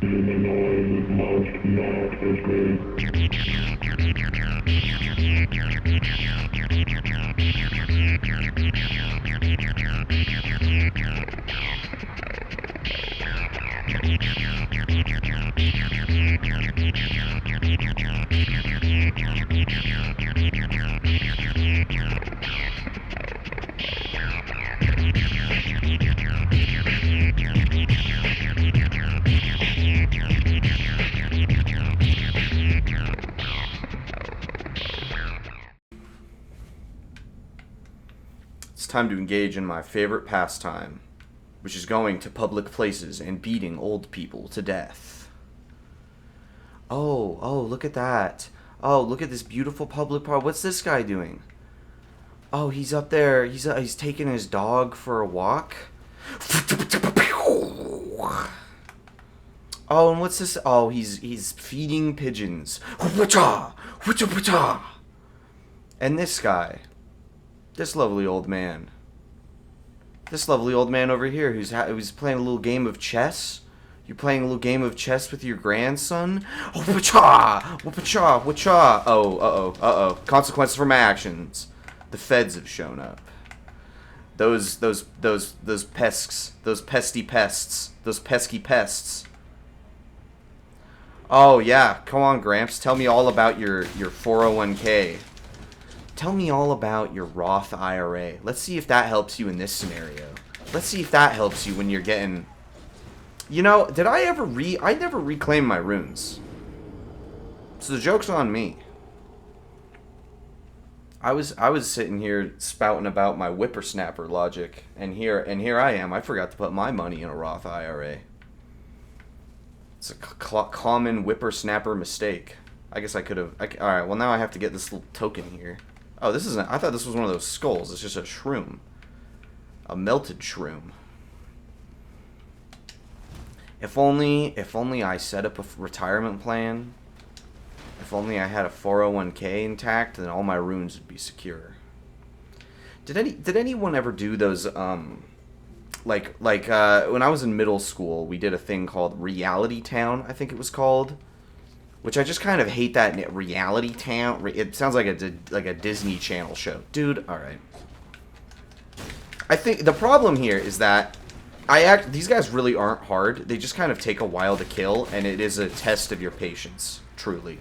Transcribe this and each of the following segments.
Humanoid must not escape. It's time to engage in my favorite pastime, which is going to public places and beating old people to death. Oh, look at that. Oh, look at this beautiful public park. What's this guy doing? Oh, he's up there. He's taking his dog for a walk. Oh, and what's this? Oh, he's feeding pigeons. And this guy, this lovely old man over here who's playing a little game of chess. You're playing a little game of chess with your grandson. Oh, wacha. Oh, uh-oh. Consequences for my actions. The feds have shown up. Those pests, those pesky pests. Oh yeah, come on, Gramps. Tell me all about your 401k. Tell me all about your Roth IRA. Let's see if that helps you in this scenario. Let's see if that helps you when you're getting... You know, did I ever I never reclaimed my runes. So the joke's on me. I was sitting here spouting about my whippersnapper logic, and here I am. I forgot to put my money in a Roth IRA. It's a common whippersnapper mistake. I guess I could have... Alright, well now I have to get this little token here. Oh, this isn't... I thought this was one of those skulls. It's just a shroom. A melted shroom. If only I set up a retirement plan. If only I had a 401k intact, then all my runes would be secure. Did anyone ever do those like when I was in middle school, we did a thing called Reality Town, I think it was called, which I just kind of hate that Reality Town. It sounds like a Disney Channel show. Dude, all right. I think the problem here is that these guys really aren't hard. They just kind of take a while to kill, and it is a test of your patience, truly.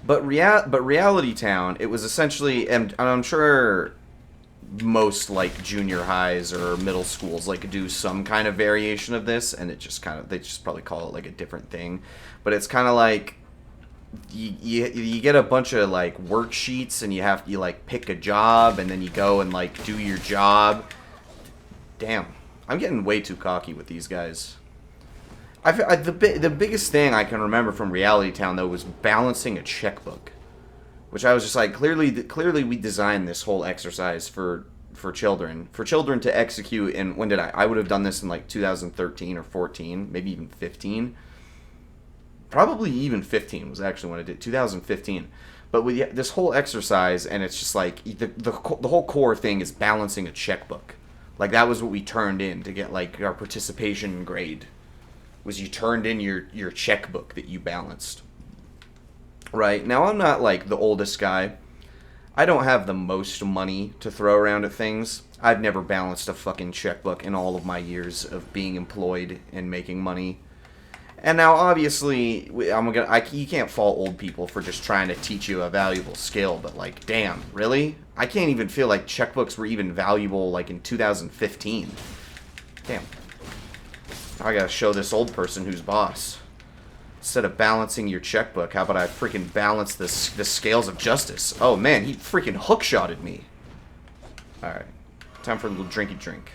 But Reality Town, it was essentially, and I'm sure most like junior highs or middle schools like do some kind of variation of this, and they just probably call it like a different thing. But it's kind of like you get a bunch of like worksheets, and you like pick a job, and then you go and like do your job. Damn, I'm getting way too cocky with these guys. The biggest thing I can remember from Reality Town though was balancing a checkbook, which I was just like, clearly we designed this whole exercise for children to execute. And when did I would have done this in like 2013 or 14, maybe even 15. Probably even 15 was actually when I did 2015. But with this whole exercise, and it's just like the whole core thing is balancing a checkbook. Like that was what we turned in to get like our participation grade. Was you turned in your checkbook that you balanced. Right? Now I'm not like the oldest guy. I don't have the most money to throw around at things. I've never balanced a fucking checkbook in all of my years of being employed and making money. And now obviously you can't fault old people for just trying to teach you a valuable skill, but like damn, really? I can't even feel like checkbooks were even valuable like in 2015. Damn. I gotta show this old person who's boss. Instead of balancing your checkbook, how about I freaking balance the scales of justice? Oh man, he freaking hookshotted me. Alright. Time for a little drinky drink.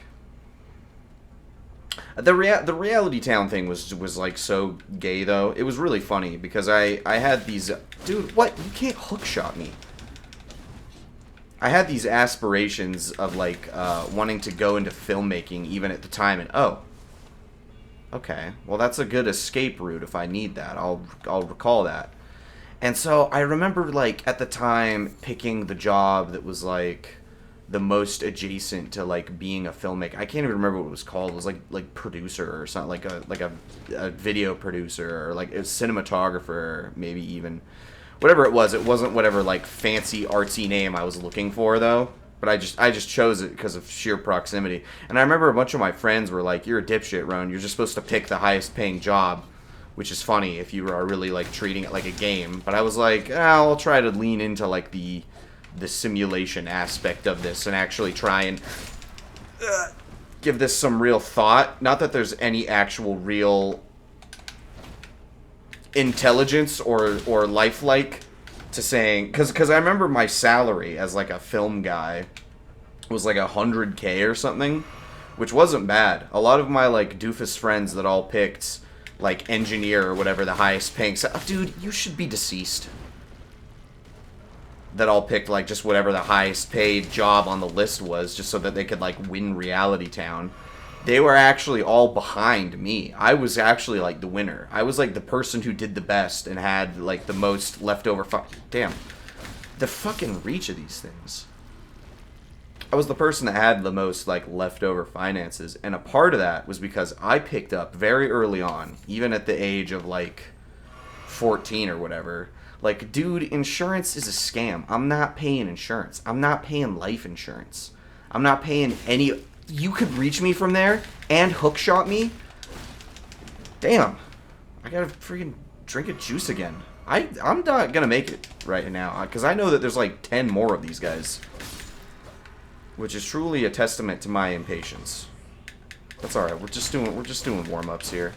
The Reality Town thing was like so gay though. It was really funny because I had these... Dude, what? You can't hookshot me. I had these aspirations of like wanting to go into filmmaking even at the time, and oh. Okay, well that's a good escape route if I need that. I'll recall that. And so I remember like at the time picking the job that was like the most adjacent to like being a filmmaker. I can't even remember what it was called. It was like producer or something, like a video producer or like a cinematographer, maybe even whatever it was. It wasn't whatever like fancy artsy name I was looking for though. But I just chose it because of sheer proximity. And I remember a bunch of my friends were like, "You're a dipshit, Roan. You're just supposed to pick the highest paying job," which is funny if you are really like treating it like a game. But I was like, I'll try to lean into like the simulation aspect of this and actually try and give this some real thought. Not that there's any actual real intelligence or lifelike to saying, because I remember my salary as like a film guy was like $100K or something, which wasn't bad. A lot of my like doofus friends that all picked like engineer or whatever the highest paying, dude, you should be deceased. That all picked like just whatever the highest paid job on the list was, just so that they could like win Reality Town. They were actually all behind me. I was actually like the winner. I was like the person who did the best and had like the most leftover damn. The fucking reach of these things. I was the person that had the most like leftover finances, and a part of that was because I picked up very early on, even at the age of like 14 or whatever. Like, dude, insurance is a scam. I'm not paying insurance. I'm not paying life insurance. I'm not paying any. You could reach me from there and hookshot me. Damn. I gotta freaking drink a juice again. I'm not gonna make it right now, because I know that there's like 10 more of these guys. Which is truly a testament to my impatience. That's alright, we're just doing warm-ups here.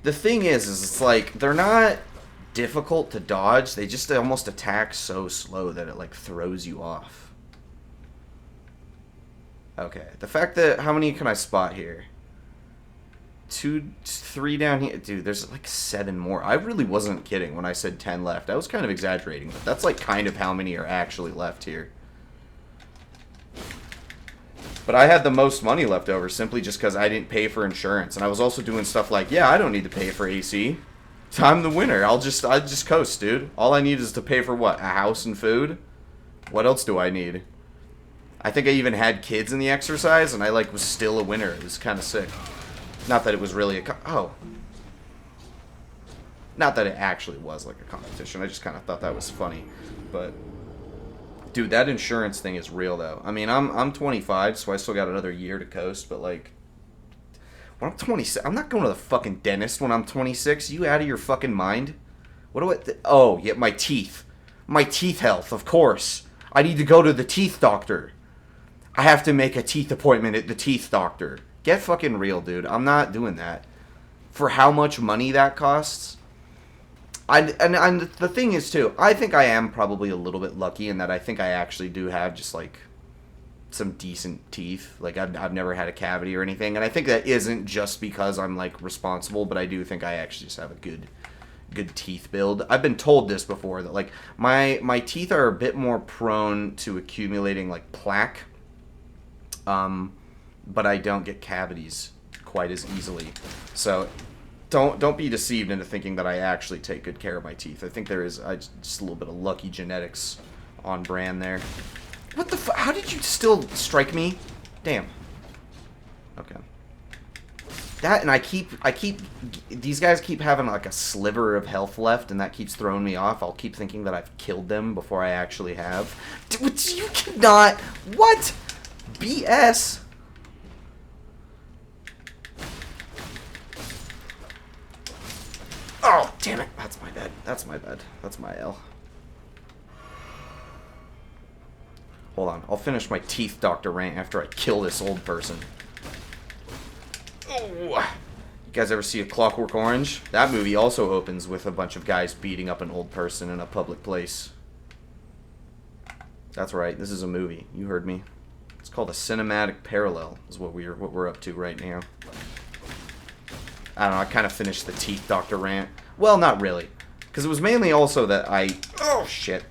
The thing is it's like, they're not difficult to dodge, they just almost attack so slow that it like throws you off. Okay, the fact that, how many can I spot here? 2, 3 down here. Dude, there's like 7 more. I really wasn't kidding when I said 10 left. I was kind of exaggerating, but that's like kind of how many are actually left here. But I had the most money left over simply just because I didn't pay for insurance. And I was also doing stuff like, yeah, I don't need to pay for AC. So I'm the winner. I'll just coast, dude. All I need is to pay for what? A house and food? What else do I need? I think I even had kids in the exercise, and I like was still a winner. It was kind of sick. Not that it was really not that it actually was like a competition. I just kind of thought that was funny. But dude, that insurance thing is real though. I mean, I'm 25, so I still got another year to coast. But like, when I'm 26, I'm not going to the fucking dentist when I'm 26. You out of your fucking mind? What do I? Oh, yeah, my teeth health, of course. I need to go to the teeth doctor. I have to make a teeth appointment at the teeth doctor. Get fucking real, dude. I'm not doing that. For how much money that costs? And the thing is, too, I think I am probably a little bit lucky in that I think I actually do have just, like, some decent teeth. Like, I've never had a cavity or anything. And I think that isn't just because I'm, like, responsible, but I do think I actually just have a good teeth build. I've been told this before, that, like, my teeth are a bit more prone to accumulating, like, plaque. But I don't get cavities quite as easily. So don't be deceived into thinking that I actually take good care of my teeth. I think there is just a little bit of lucky genetics on brand there. What the fuck? How did you still strike me? Damn. Okay. That, and I keep these guys keep having like a sliver of health left, and that keeps throwing me off. I'll keep thinking that I've killed them before I actually have. Dude, you cannot. What? BS. Oh, damn it. That's my bad. That's my bad. That's my L. Hold on. I'll finish my teeth doctor rant after I kill this old person. Oh. You guys ever see A Clockwork Orange? That movie also opens with a bunch of guys beating up an old person in a public place. That's right. This is a movie. You heard me. It's called a cinematic parallel, is what we're up to right now. I don't know, I kind of finished the teeth doctor rant. Well, not really. Because it was mainly also that oh, shit.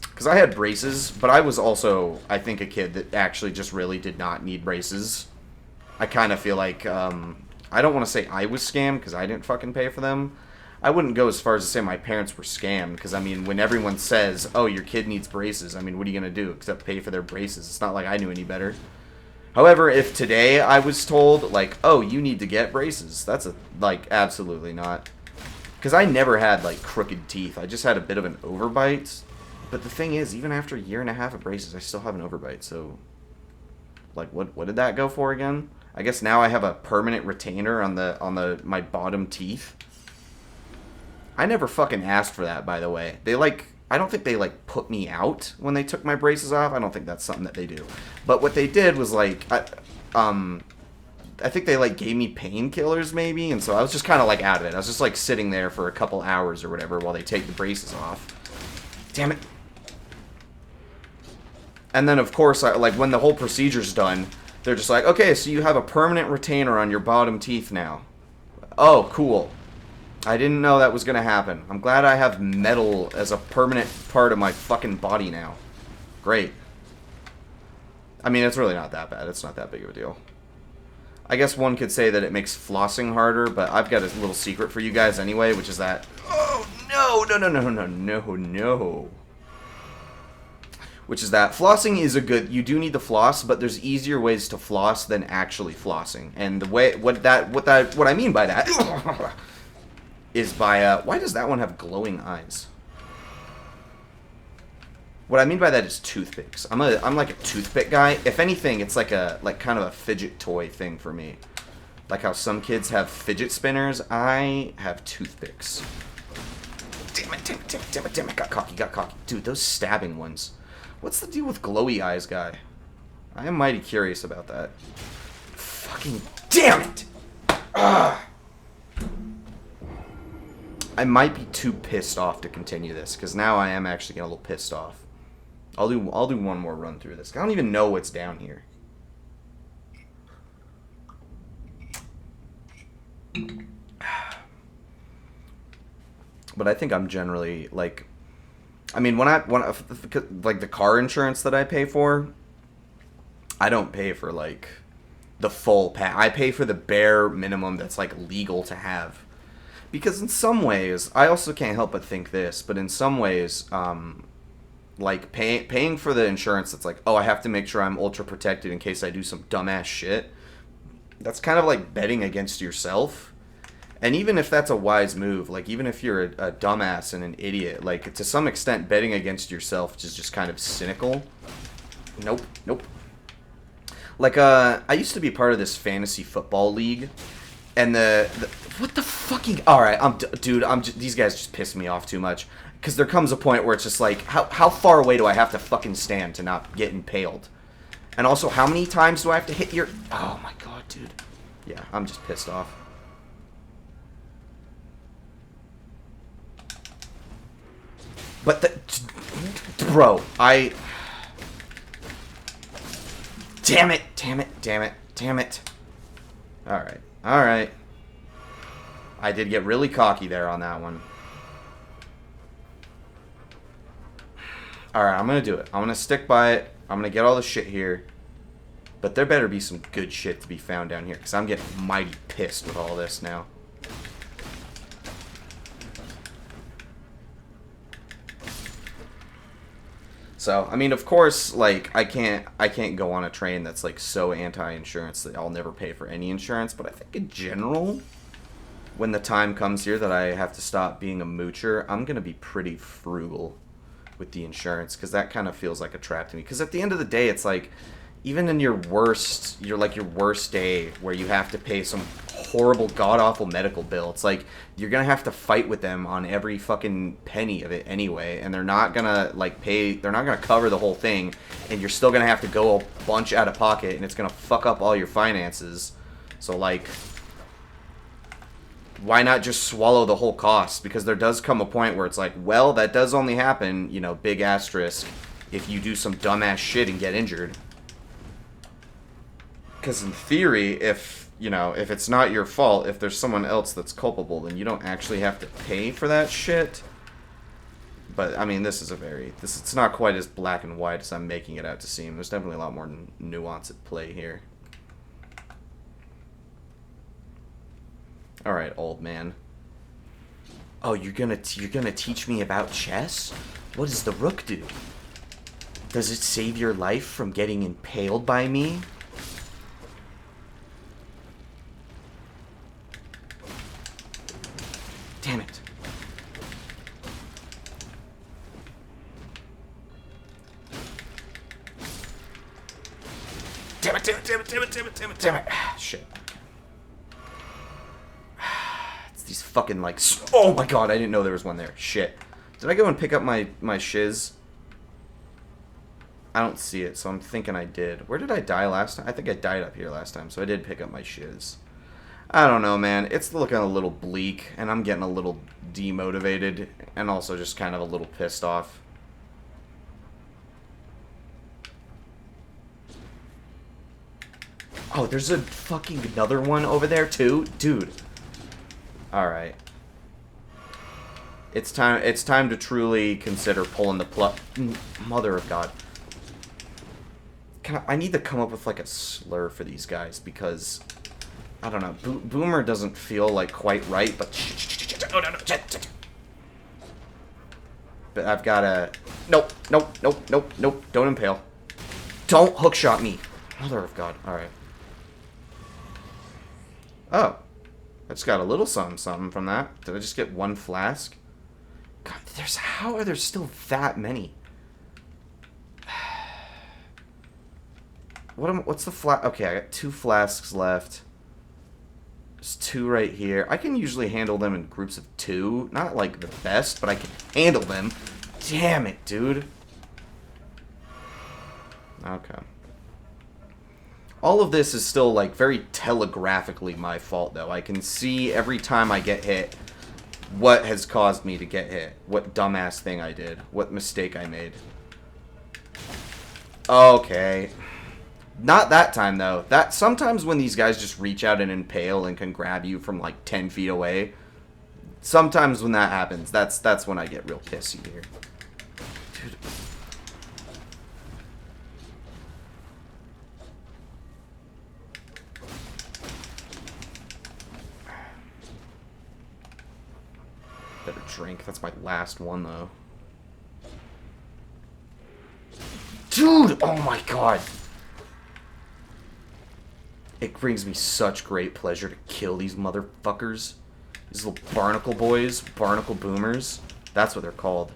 Because I had braces, but I was also, I think, a kid that actually just really did not need braces. I kind of feel like, I don't want to say I was scammed, because I didn't fucking pay for them. I wouldn't go as far as to say my parents were scammed, because, I mean, when everyone says, oh, your kid needs braces, I mean, what are you going to do except pay for their braces? It's not like I knew any better. However, if today I was told, like, oh, you need to get braces, that's, absolutely not. Because I never had, like, crooked teeth. I just had a bit of an overbite. But the thing is, even after a year and a half of braces, I still have an overbite, so... Like, what did that go for again? I guess now I have a permanent retainer on my bottom teeth. I never fucking asked for that, by the way. I don't think they, put me out when they took my braces off. I don't think that's something that they do. But what they did was, I think they, gave me painkillers, maybe, and so I was just kind of, out of it. I was just, sitting there for a couple hours or whatever while they take the braces off. Damn it. And then, of course, when the whole procedure's done, they're just like, okay, so you have a permanent retainer on your bottom teeth now. Oh, cool. I didn't know that was going to happen. I'm glad I have metal as a permanent part of my fucking body now. Great. I mean, it's really not that bad. It's not that big of a deal. I guess one could say that it makes flossing harder, but I've got a little secret for you guys anyway, which is that... Oh, no. Which is that flossing is a good... You do need to floss, but there's easier ways to floss than actually flossing. And the way... What I mean by that... is by, why does that one have glowing eyes? What I mean by that is toothpicks. I'm like a toothpick guy. If anything, it's like kind of a fidget toy thing for me. Like how some kids have fidget spinners, I have toothpicks. Damn it, got cocky. Dude, those stabbing ones. What's the deal with glowy eyes, guy? I am mighty curious about that. Fucking damn it! Ugh. I might be too pissed off to continue this, because now I am actually getting a little pissed off. I'll do one more run through this. I don't even know what's down here. But I think I'm generally, I mean, when the car insurance that I pay for, I don't pay for, the full I pay for the bare minimum that's, legal to have. Because in some ways, I also can't help but think this, but in some ways, paying for the insurance that's oh, I have to make sure I'm ultra protected in case I do some dumbass shit, that's kind of like betting against yourself. And even if that's a wise move, even if you're a dumbass and an idiot, to some extent, betting against yourself is just kind of cynical. Nope. I used to be part of this fantasy football league, and what the fucking... Alright, these guys just piss me off too much. Because there comes a point where it's just how far away do I have to fucking stand to not get impaled? And also, how many times do I have to hit your... Oh my god, dude. Yeah, I'm just pissed off. But Bro, Damn it. Alright. I did get really cocky there on that one. Alright, I'm gonna do it. I'm gonna stick by it. I'm gonna get all the shit here. But there better be some good shit to be found down here, because I'm getting mighty pissed with all this now. So, I mean, of course, I can't go on a train that's, so anti-insurance that I'll never pay for any insurance, but I think in general, when the time comes here that I have to stop being a moocher, I'm gonna be pretty frugal with the insurance, because that kind of feels like a trap to me. Because at the end of the day, it's even in your worst day, where you have to pay some horrible, god-awful medical bill, it's you're gonna have to fight with them on every fucking penny of it anyway, and they're not gonna, they're not gonna cover the whole thing, and you're still gonna have to go a bunch out of pocket, and it's gonna fuck up all your finances. So, why not just swallow the whole cost? Because there does come a point where it's well, that does only happen, big asterisk, if you do some dumbass shit and get injured. Because in theory, if it's not your fault, if there's someone else that's culpable, then you don't actually have to pay for that shit. But, I mean, it's not quite as black and white as I'm making it out to seem. There's definitely a lot more nuance at play here. Alright, old man. Oh, you're gonna teach me about chess? What does the rook do? Does it save your life from getting impaled by me? Damn it. Damn it, damn it, damn it, damn it, damn it, damn it, damn it. Shit. It's these fucking, like... Oh my god, I didn't know there was one there. Shit. Did I go and pick up my shiz? I don't see it, so I'm thinking I did. Where did I die last time? I think I died up here last time, so I did pick up my shiz. I don't know, man. It's looking a little bleak, and I'm getting a little demotivated, and also just kind of a little pissed off. Oh, there's a fucking another one over there, too? Dude. Alright. It's time to truly consider pulling the plug. Mother of God. I need to come up with, like, a slur for these guys, because... I don't know. Boomer doesn't feel, like, quite right, but... Oh, no, no. But I've got to... Nope, nope, nope, nope, nope. Don't impale. Don't hookshot me. Mother of God. Alright. Oh. I just got a little something from that. Did I just get one flask? God, how are there still that many? What's the flask? Okay, I got 2 flasks left. There's 2 right here. I can usually handle them in groups of 2. Not, like, the best, but I can handle them. Damn it, dude. Okay. All of this is still, like, very telegraphically my fault, though. I can see every time I get hit what has caused me to get hit. What dumbass thing I did. What mistake I made. Okay. Not that time, though. Sometimes when these guys just reach out and impale and can grab you from, like, 10 feet away, sometimes when that happens, that's when I get real pissy here. Dude. Better drink. That's my last one, though. Dude! Oh my god! It brings me such great pleasure to kill these motherfuckers. These little barnacle boys. Barnacle boomers. That's what they're called.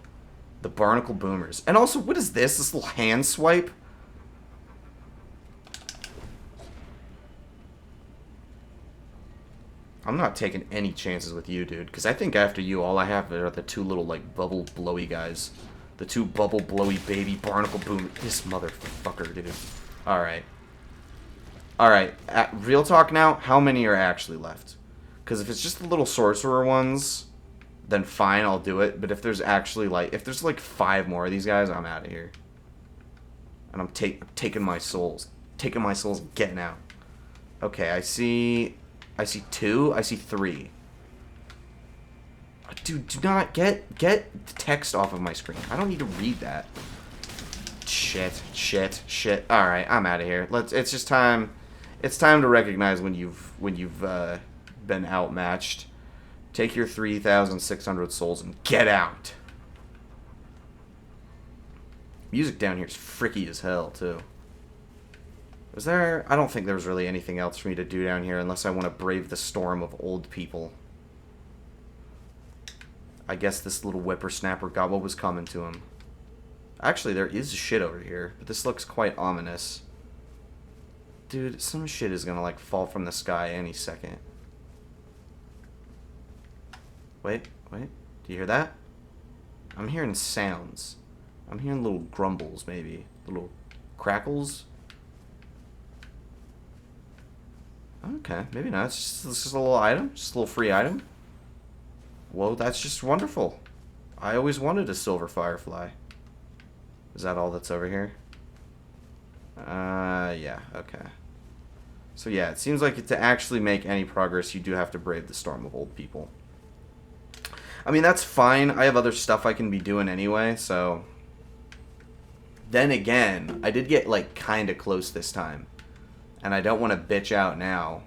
The barnacle boomers. And also, what is this? This little hand swipe? I'm not taking any chances with you, dude. Because I think after you, all I have are the 2 little, like, bubble blowy guys. The 2 bubble blowy baby barnacle boomers. This motherfucker, dude. Alright. Alright, real talk now, how many are actually left? Because if it's just the little sorcerer ones, then fine, I'll do it. But if there's actually, like, if there's, like, 5 more of these guys, I'm out of here. And I'm taking my souls. Taking my souls and getting out. Okay, I see 2, I see 3. Dude, do not get the text off of my screen. I don't need to read that. Shit. Alright, I'm out of here. It's just time. It's time to recognize when you've been outmatched. Take your 3,600 souls and get out. Music down here is freaky as hell, too. Is there... I don't think there's really anything else for me to do down here unless I want to brave the storm of old people. I guess this little whippersnapper got what was coming to him. Actually, there is shit over here, but this looks quite ominous. Dude, some shit is gonna, like, fall from the sky any second. Wait. Do you hear that? I'm hearing sounds. I'm hearing little grumbles, maybe. Little crackles. Okay, maybe not. It's just a little item. Just a little free item. Well, that's just wonderful. I always wanted a silver firefly. Is that all that's over here? Yeah, okay. So yeah, it seems like to actually make any progress, you do have to brave the storm of old people. I mean, that's fine. I have other stuff I can be doing anyway, so... Then again, I did get, like, kind of close this time. And I don't want to bitch out now.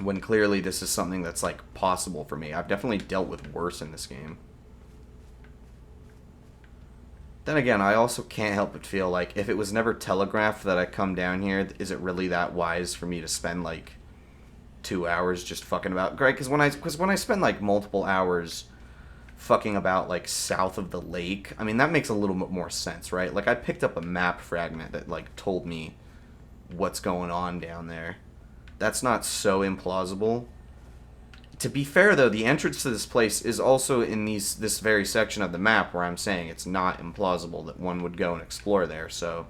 when clearly this is something that's, like, possible for me. I've definitely dealt with worse in this game. Then again, I also can't help but feel like if it was never telegraphed that I come down here, is it really that wise for me to spend, like, 2 hours just fucking about? Right, because when I spend, like, multiple hours fucking about, like, south of the lake, I mean, that makes a little bit more sense, right? Like, I picked up a map fragment that, like, told me what's going on down there. That's not so implausible. To be fair, though, the entrance to this place is also in this very section of the map where I'm saying it's not implausible that one would go and explore there. So,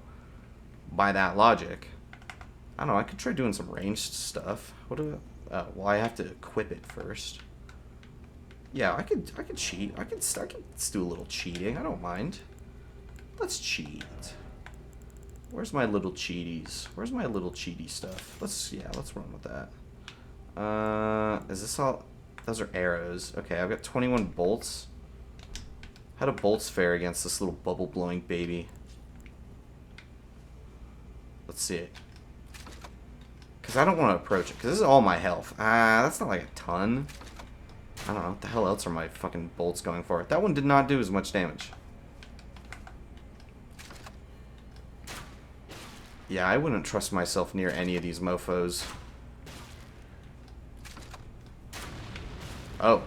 by that logic, I don't know. I could try doing some ranged stuff. What do? Well, I have to equip it first. Yeah, I could cheat. I could let's do a little cheating. I don't mind. Let's cheat. Where's my little cheaties? Where's my little cheaty stuff? Let's run with that. Is this all? Those are arrows. Okay, I've got 21 bolts. How do bolts fare against this little bubble-blowing baby? Let's see it. Because I don't want to approach it. Because this is all my health. That's not like a ton. I don't know. What the hell else are my fucking bolts going for? That one did not do as much damage. Yeah, I wouldn't trust myself near any of these mofos. Oh.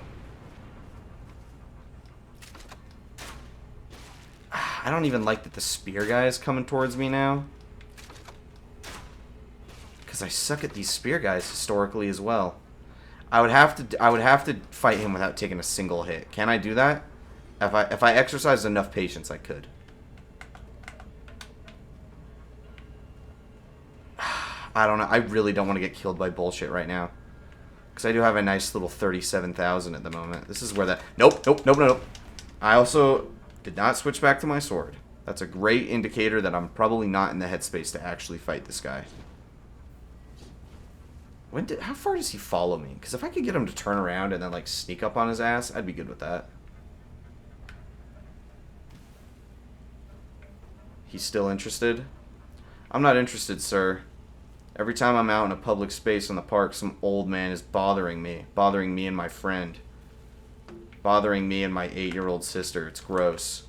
I don't even like that the spear guy is coming towards me now. Because I suck at these spear guys historically as well. I would have to fight him without taking a single hit. Can I do that? If I exercised enough patience, I could. I don't know. I really don't want to get killed by bullshit right now. Because I do have a nice little 37,000 at the moment. This is where that... Nope. I also did not switch back to my sword. That's a great indicator that I'm probably not in the headspace to actually fight this guy. How far does he follow me? Because if I could get him to turn around and then, like, sneak up on his ass, I'd be good with that. He's still interested? I'm not interested, sir. Every time I'm out in a public space in the park, some old man is bothering me and my friend. Bothering me and my 8-year-old sister. It's gross.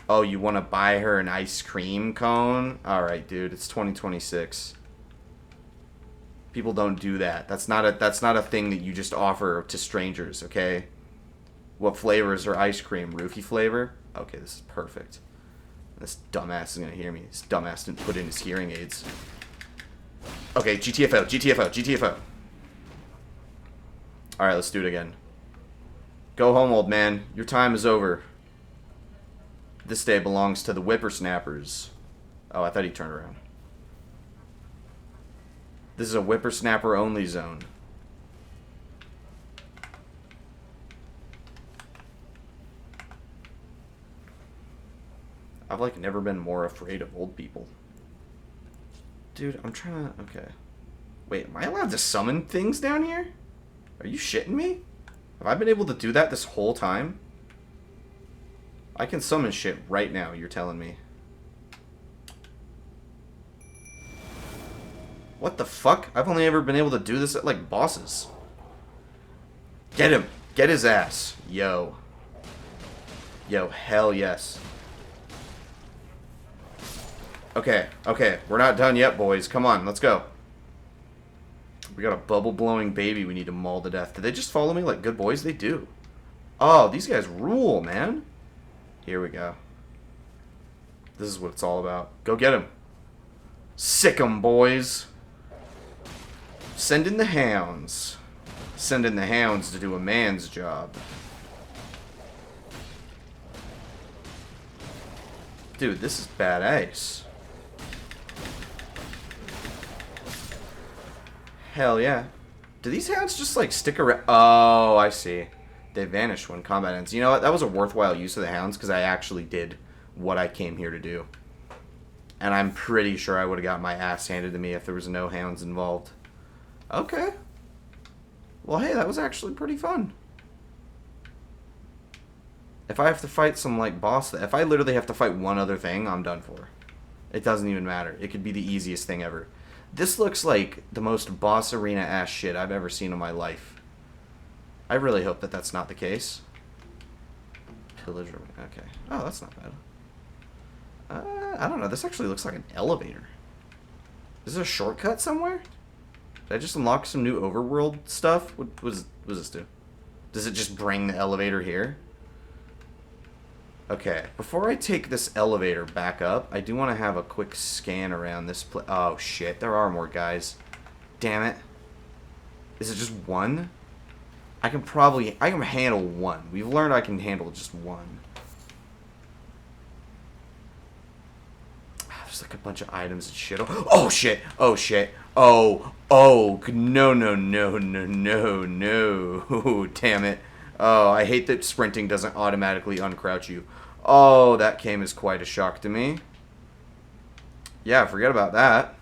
Oh, you want to buy her an ice cream cone? Alright, dude. It's 2026. People don't do that. That's not a thing that you just offer to strangers, okay? What flavor is her ice cream? Roofie flavor? Okay, this is perfect. This dumbass is going to hear me. This dumbass didn't put in his hearing aids. Okay, GTFO. Alright, let's do it again. Go home, old man. Your time is over. This day belongs to the whippersnappers. Oh, I thought he turned around. This is a whippersnapper-only zone. I've, like, never been more afraid of old people. Dude, I'm trying to... Okay. Wait, am I allowed to summon things down here? Are you shitting me? Have I been able to do that this whole time? I can summon shit right now, you're telling me. What the fuck? I've only ever been able to do this at, like, bosses. Get him! Get his ass! Yo. Yo, hell yes. Okay, we're not done yet, boys. Come on, let's go. We got a bubble-blowing baby we need to maul to death. Do they just follow me like good boys? They do. Oh, these guys rule, man. Here we go. This is what it's all about. Go get him. Sick 'em, boys. Send in the hounds. Send in the hounds to do a man's job. Dude, this is badass. Hell yeah. Do these hounds just, like, stick around? Oh, I see. They vanish when combat ends. You know what? That was a worthwhile use of the hounds because I actually did what I came here to do. And I'm pretty sure I would have got my ass handed to me if there was no hounds involved. Okay. Well, hey, that was actually pretty fun. If I have to fight some, like, boss... If I literally have to fight one other thing, I'm done for. It doesn't even matter. It could be the easiest thing ever. This looks like the most boss arena ass shit I've ever seen in my life. I really hope that that's not the case. Pillager. Okay. Oh, that's not bad. I don't know. This actually looks like an elevator. Is there a shortcut somewhere? Did I just unlock some new overworld stuff? What does this do? Does it just bring the elevator here? Okay, before I take this elevator back up, I do want to have a quick scan around this place. Oh shit, there are more guys. Damn it. Is it just one? I can handle one. We've learned I can handle just one. There's like a bunch of items and shit. Oh shit, oh shit. Oh, no, no, no, no, no, no. Damn it. Oh, I hate that sprinting doesn't automatically uncrouch you. Oh, that came as quite a shock to me. Yeah, forget about that.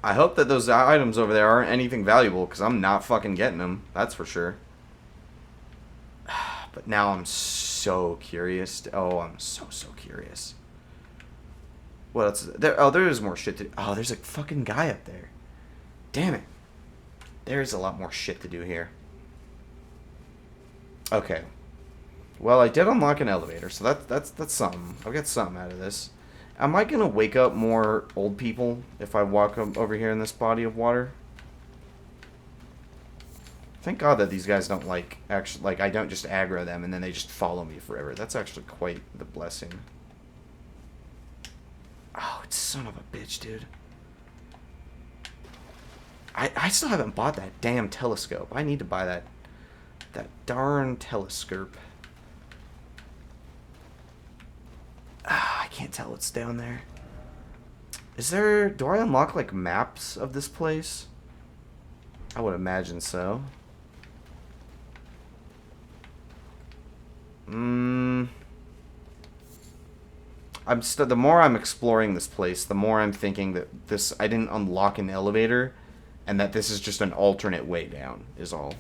I hope that those items over there aren't anything valuable, because I'm not fucking getting them. That's for sure. But now I'm so curious. Oh, I'm so curious. What else is there? Oh, there is more shit to... Oh, there's a fucking guy up there. Damn it. There's a lot more shit to do here. Okay. Well, I did unlock an elevator, so that's something. I'll get something out of this. Am I gonna wake up more old people if I walk over here in this body of water? Thank God that these guys don't I don't just aggro them and then they just follow me forever. That's actually quite the blessing. Oh, it's son of a bitch, dude. I still haven't bought that damn telescope. I need to buy that darn telescope. I can't tell what's down there. Do I unlock like maps of this place? I would imagine so. The more I'm exploring this place, the more I'm thinking that I didn't unlock an elevator, and that this is just an alternate way down, is all.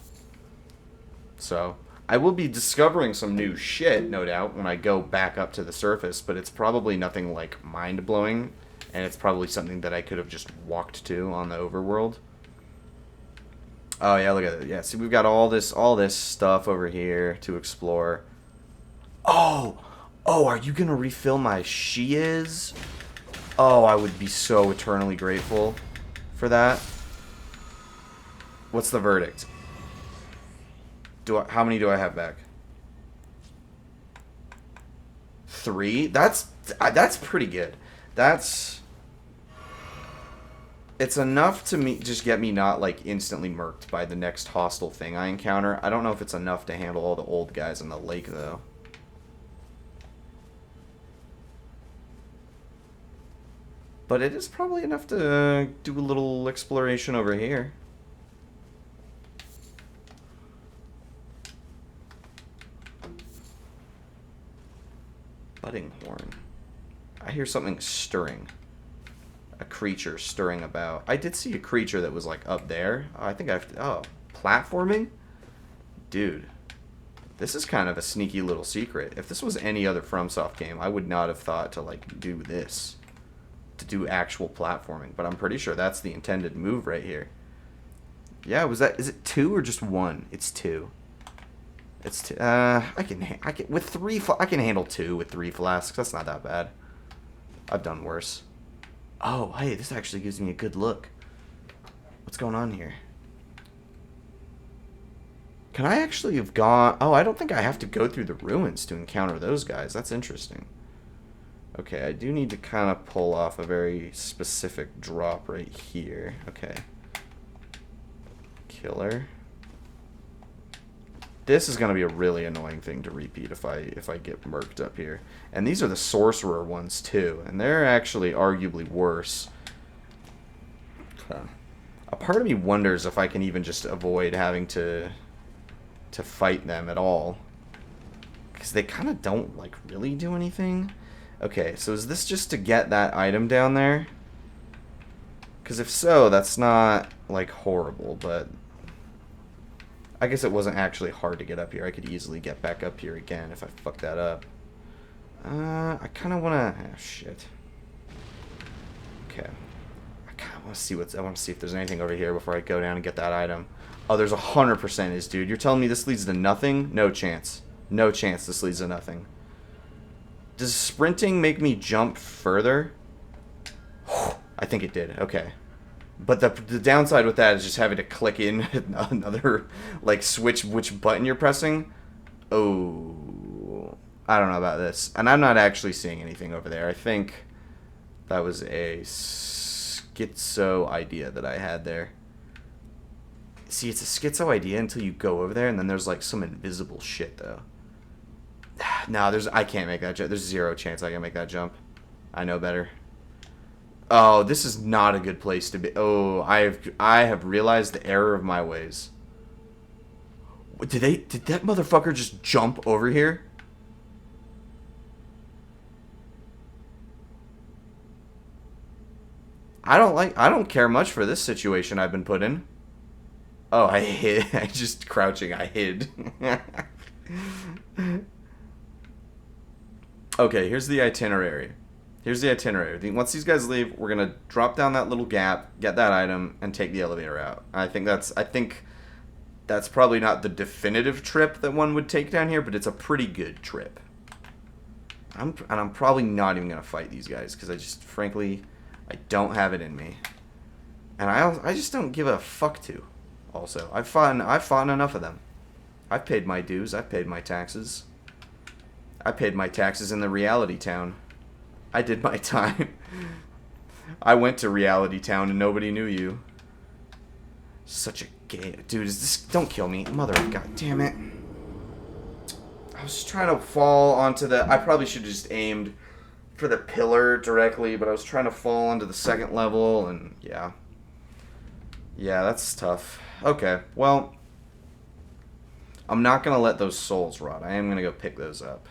So, I will be discovering some new shit, no doubt, when I go back up to the surface, but it's probably nothing, like, mind-blowing, and it's probably something that I could have just walked to on the overworld. Oh, yeah, look at it. Yeah, see, we've got all this stuff over here to explore. Oh, are you gonna refill my she-is? Oh, I would be so eternally grateful for that. What's the verdict? How many do I have back? 3? That's pretty good. It's enough to just get me not like instantly murked by the next hostile thing I encounter. I don't know if it's enough to handle all the old guys in the lake though. But it is probably enough to do a little exploration over here. Budding horn. I hear something stirring. A creature stirring about. I did see a creature that was like up there. I think platforming? Dude. This is kind of a sneaky little secret. If this was any other FromSoft game, I would not have thought to like do this. To do actual platforming. But I'm pretty sure that's the intended move right here. Yeah, is it 2 or just 1? It's 2. It's 2. I can handle 2 with 3 flasks. That's not that bad. I've done worse. Oh, hey, this actually gives me a good look. What's going on here? Can I actually have gone... Oh, I don't think I have to go through the ruins to encounter those guys. That's interesting. Okay, I do need to kind of pull off a very specific drop right here. Okay. Killer. This is going to be a really annoying thing to repeat if I get murked up here. And these are the sorcerer ones too, and they're actually arguably worse. A part of me wonders if I can even just avoid having to fight them at all, because they kind of don't like really do anything. Okay, so is this just to get that item down there? Because if so, that's not like horrible, but I guess it wasn't actually hard to get up here. I could easily get back up here again if I fuck that up. I kind of want to... Oh, shit. Okay. I want to see if there's anything over here before I go down and get that item. Oh, there's 100% is, dude. You're telling me this leads to nothing? No chance. No chance this leads to nothing. Does sprinting make me jump further? I think it did. Okay. But the downside with that is just having to click in another, like, switch which button you're pressing. Oh, I don't know about this. And I'm not actually seeing anything over there. I think that was a schizo idea that I had there. See, it's a schizo idea until you go over there, and then there's, like, some invisible shit, though. No, I can't make that jump. There's 0 chance I can make that jump. I know better. Oh, this is not a good place to be. Oh, I have realized the error of my ways. Did that motherfucker just jump over here? I don't care much for this situation I've been put in. Oh, I hid. I just crouching. I hid. Okay, here's the itinerary. Once these guys leave, we're gonna drop down that little gap, get that item, and take the elevator out. I think that's probably not the definitive trip that one would take down here, but it's a pretty good trip. I'm probably not even gonna fight these guys because frankly, I don't have it in me, and I just don't give a fuck to. Also, I've fought enough of them. I've paid my dues. I've paid my taxes. I paid my taxes in the reality town. I did my time. I went to reality town and nobody knew you. Such a gay dude. Is this? Don't kill me, mother of God damn it! I was trying to fall onto the. I probably should have just aimed for the pillar directly, but I was trying to fall onto the second level, and yeah, that's tough. Okay, well, I'm not gonna let those souls rot. I am gonna go pick those up.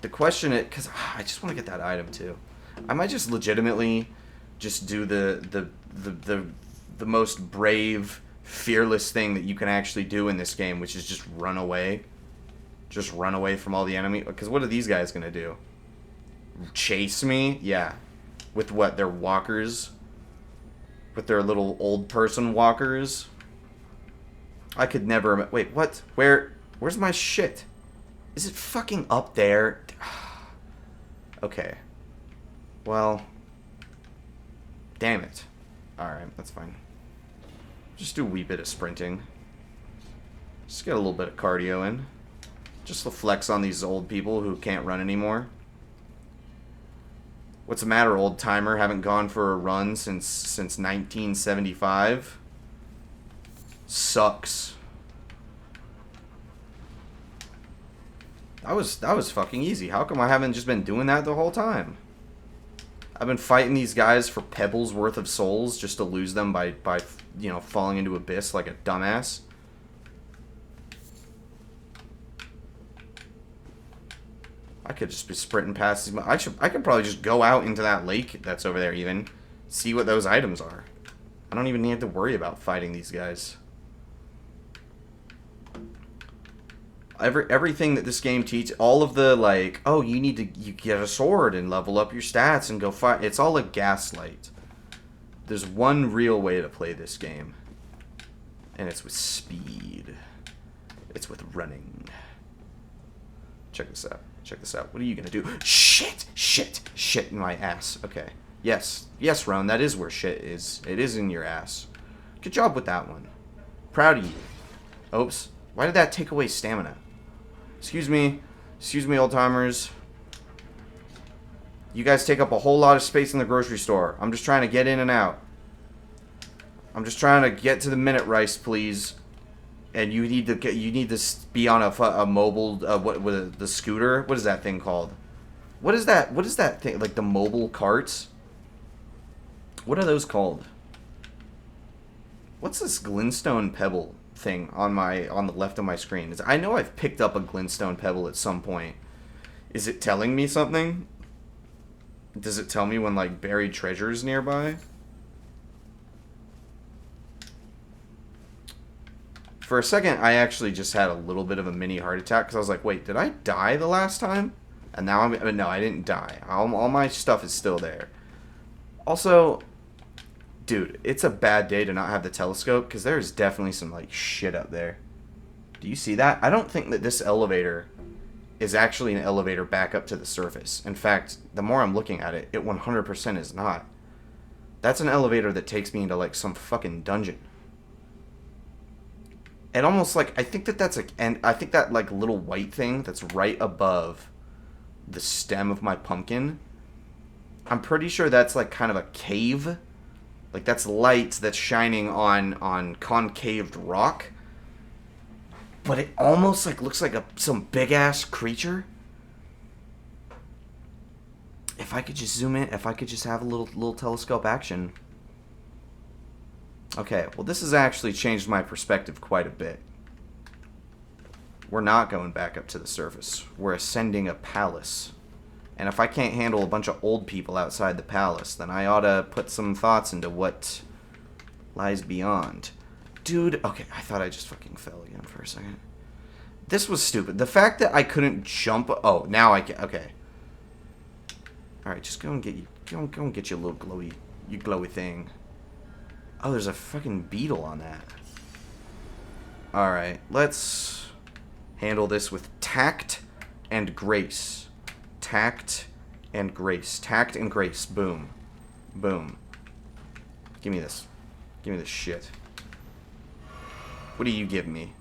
The question is, because I just want to get that item too. I might just legitimately just do the most brave, fearless thing that you can actually do in this game, which is just run away. Just run away from all the enemy. Because what are these guys going to do? Chase me? Yeah. With what? Their walkers? With their little old person walkers? I could never... Wait, what? Where's my shit? Is it fucking up there? Okay. Well. Damn it. Alright, that's fine. Just do a wee bit of sprinting. Just get a little bit of cardio in. Just to flex on these old people who can't run anymore. What's the matter, old timer? Haven't gone for a run since 1975? Sucks. That was fucking easy. How come I haven't just been doing that the whole time? I've been fighting these guys for pebbles worth of souls just to lose them by falling into abyss like a dumbass. I could just be sprinting past these. I could probably just go out into that lake that's over there even. See what those items are. I don't even need to worry about fighting these guys. Everything that this game teaches, all of the, like, oh, you get a sword and level up your stats and go fight. It's all a gaslight. There's one real way to play this game. And it's with speed. It's with running. Check this out. What are you gonna do? Shit in my ass. Okay. Yes, Roan, that is where shit is. It is in your ass. Good job with that one. Proud of you. Oops. Why did that take away stamina? Excuse me, old timers. You guys take up a whole lot of space in the grocery store. I'm just trying to get in and out. I'm just trying to get to the minute rice, please. And you need to be on a mobile the scooter. What is that thing called? What is that thing, like the mobile carts? What are those called? What's this glintstone pebble thing on the left of my screen? I know I've picked up a glintstone pebble at some point. Is it telling me something? Does it tell me when, like, buried treasure is nearby? For a second, I actually just had a little bit of a mini heart attack because I was like, wait, did I die the last time? And now no, I didn't die. All my stuff is still there. Also, dude, it's a bad day to not have the telescope, because there's definitely some, like, shit up there. Do you see that? I don't think that this elevator is actually an elevator back up to the surface. In fact, the more I'm looking at it, it 100% is not. That's an elevator that takes me into, like, some fucking dungeon. And almost, like, I think that that's, like, and I think that, like, little white thing that's right above the stem of my pumpkin, I'm pretty sure that's, like, kind of a cave. Like, that's light that's shining on concaved rock. But it almost, like, looks like some big-ass creature. If I could just zoom in, if I could just have a little telescope action. Okay, well, this has actually changed my perspective quite a bit. We're not going back up to the surface. We're ascending a palace. And if I can't handle a bunch of old people outside the palace, then I ought to put some thoughts into what lies beyond. Dude, okay, I thought I just fucking fell again for a second. This was stupid. The fact that I couldn't jump... Oh, now I can... Okay. Alright, just go and get you... Go and get your little glowy thing. Oh, there's a fucking beetle on that. Alright, let's handle this with tact and grace. Tact and grace. Tact and grace. Boom. Boom. Give me this. Give me this shit. What do you give me?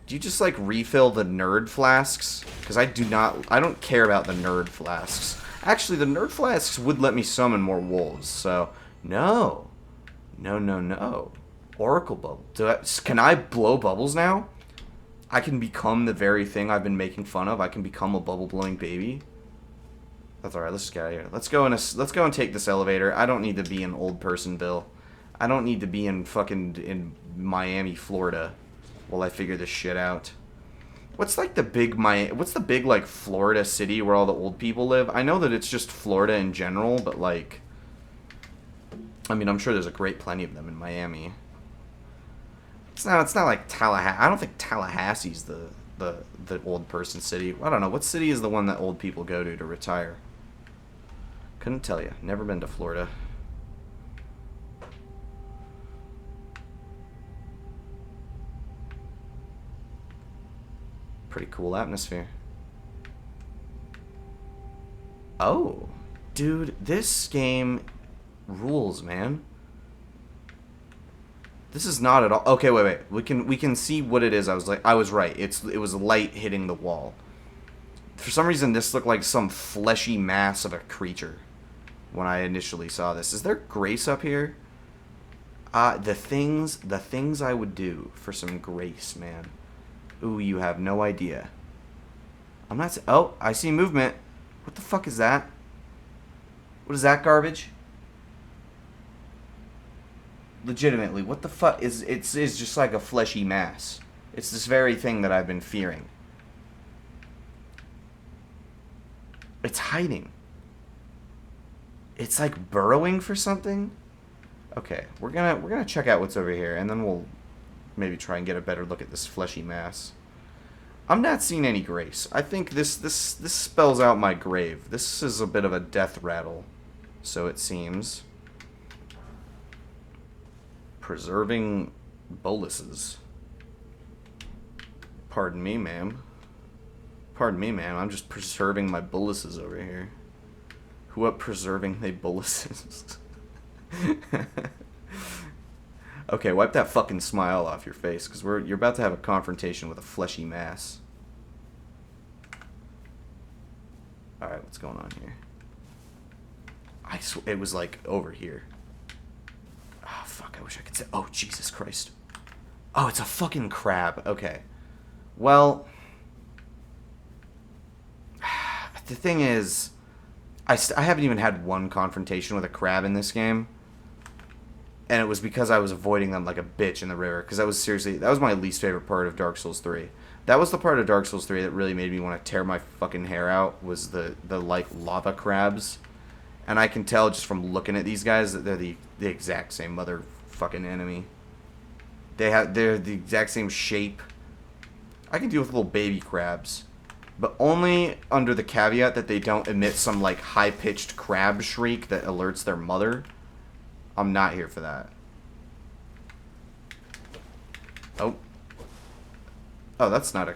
Do you just, like, refill the nerd flasks? Because I don't care about the nerd flasks. Actually, the nerd flasks would let me summon more wolves, so... No. No. Oracle bubble. Can I blow bubbles now? I can become the very thing I've been making fun of. I can become a bubble-blowing baby. That's alright, let's just get out of here. Let's go and take this elevator. I don't need to be in Old Personville. I don't need to be in fucking Miami, Florida while I figure this shit out. What's like the big like Florida city where all the old people live? I know that it's just Florida in general, but like I mean, I'm sure there's a great plenty of them in Miami. It's not like Tallahassee. I don't think Tallahassee's the old person city. I don't know. What city is the one that old people go to retire? Couldn't tell you. Never been to Florida. Pretty cool atmosphere. Oh, dude, this game rules, man. This is not at all. Okay, wait. We can see what it is. I was right. It was light hitting the wall. For some reason, this looked like some fleshy mass of a creature when I initially saw this. Is there grace up here? The things I would do for some grace, man. Ooh, you have no idea. I'm not... Oh, I see movement. What the fuck is that? What is that garbage? Legitimately, what the fuck is... It's just like a fleshy mass. It's this very thing that I've been fearing. It's hiding. It's like burrowing for something? Okay, we're gonna check out what's over here, and then we'll maybe try and get a better look at this fleshy mass. I'm not seeing any grace. I think this spells out my grave. This is a bit of a death rattle, so it seems. Preserving boluses. Pardon me, ma'am. Pardon me, ma'am. I'm just preserving my boluses over here. Who up preserving they boluses? Okay, wipe that fucking smile off your face, because you're about to have a confrontation with a fleshy mass. Alright, what's going on here? I swear, it was like over here. Oh, fuck, I wish I could say... Oh, Jesus Christ. Oh, it's a fucking crab. Okay. Well... The thing is... I haven't even had one confrontation with a crab in this game. And it was because I was avoiding them like a bitch in the river. Because that was my least favorite part of Dark Souls 3. That was the part of Dark Souls 3 that really made me want to tear my fucking hair out, was the like lava crabs. And I can tell just from looking at these guys that they're the exact same motherfucking enemy. They're the exact same shape. I can deal with little baby crabs. But only under the caveat that they don't emit some, like, high-pitched crab shriek that alerts their mother. I'm not here for that. Oh. Oh, that's not a...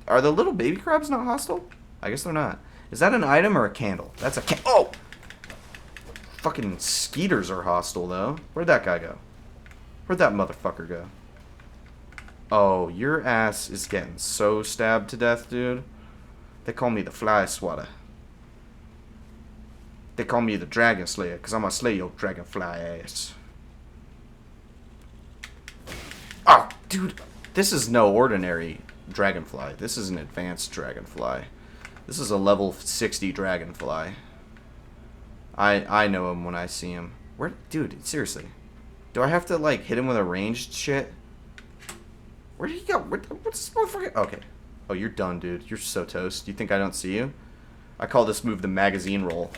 Are the little baby crabs not hostile? I guess they're not. Is that an item or a candle? That's a oh! Fucking skeeters are hostile, though. Where'd that guy go? Where'd that motherfucker go? Oh, your ass is getting so stabbed to death, dude. They call me the fly swatter. They call me the dragon slayer, because I'm gonna slay your dragonfly ass. Oh, dude. This is no ordinary dragonfly. This is an advanced dragonfly. This is a level 60 dragonfly. I know him when I see him. Where, dude, seriously. Do I have to, like, hit him with a ranged shit? Where did he go? What's this motherfucker? Okay. Oh, you're done, dude. You're so toast. You think I don't see you? I call this move the magazine roll.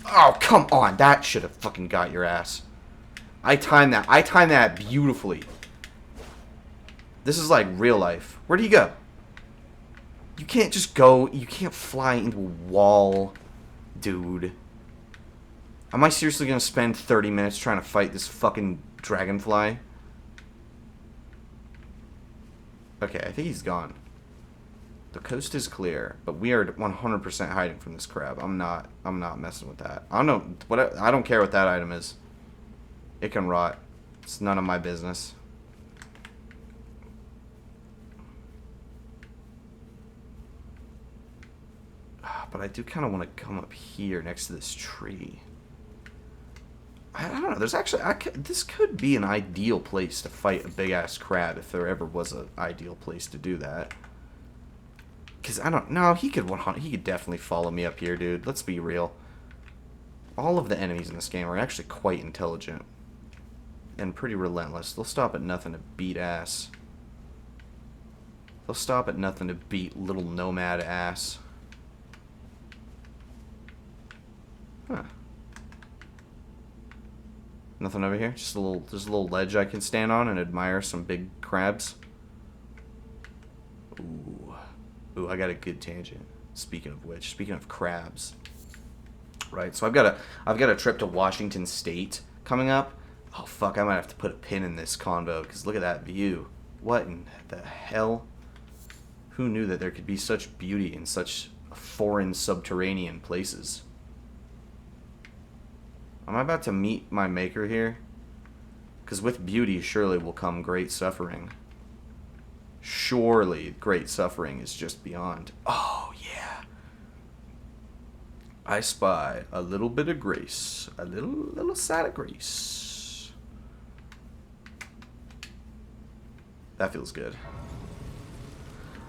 Oh, come on. That should have fucking got your ass. I timed that. I timed that beautifully. This is like real life. Where do you go? You can't just go. You can't fly into a wall, dude. Am I seriously going to spend 30 minutes trying to fight this fucking dragonfly? Okay, I think he's gone. The coast is clear, but we are 100% hiding from this crab. I'm not messing with that. I don't care what that item is. It can rot. It's none of my business. But I do kind of want to come up here next to this tree. I don't know. There's actually... this could be an ideal place to fight a big-ass crab if there ever was an ideal place to do that. Because I don't... No, he could definitely follow me up here, dude. Let's be real. All of the enemies in this game are actually quite intelligent. And pretty relentless. They'll stop at nothing to beat ass. They'll stop at nothing to beat little nomad ass. Huh. Nothing over here? Just there's a little ledge I can stand on and admire some big crabs. Ooh, I got a good tangent. Speaking of which, speaking of crabs. Right, so I've got a trip to Washington State coming up. Oh fuck, I might have to put a pin in this convo because look at that view. What in the hell? Who knew that there could be such beauty in such foreign subterranean places? Am I about to meet my maker here? Because with beauty surely will come great suffering. Surely great suffering is just beyond. Oh, yeah. I spy a little bit of grace. A little side of grace. That feels good.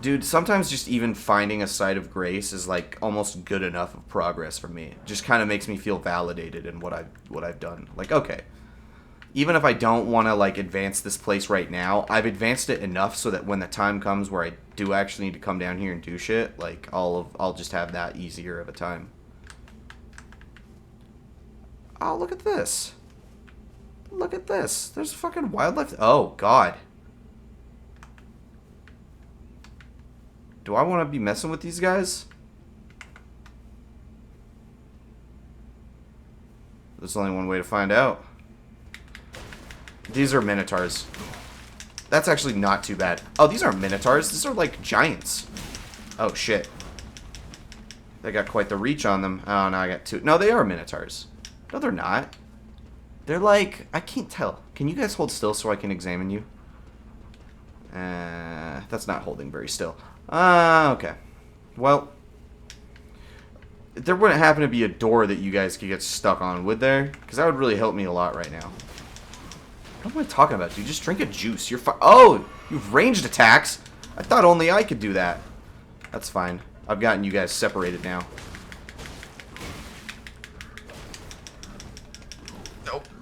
Dude, sometimes just even finding a site of grace is like almost good enough of progress for me. It just kind of makes me feel validated in what I've done. Like, okay, even if I don't want to like advance this place right now, I've advanced it enough so that when the time comes where I do actually need to come down here and do shit, like I'll just have that easier of a time. Oh, look at this. Look at this. There's fucking wildlife. Oh, God. Do I want to be messing with these guys? There's only one way to find out. These are minotaurs. That's actually not too bad. Oh, these aren't minotaurs. These are like giants. Oh, shit. They got quite the reach on them. Oh, no, I got two. No, they are minotaurs. No, they're not. They're like... I can't tell. Can you guys hold still so I can examine you? That's not holding very still. Okay. Well, there wouldn't happen to be a door that you guys could get stuck on, would there? Because that would really help me a lot right now. What am I talking about, dude? Just drink a juice. You're fine. Oh, you've ranged attacks. I thought only I could do that. That's fine. I've gotten you guys separated now.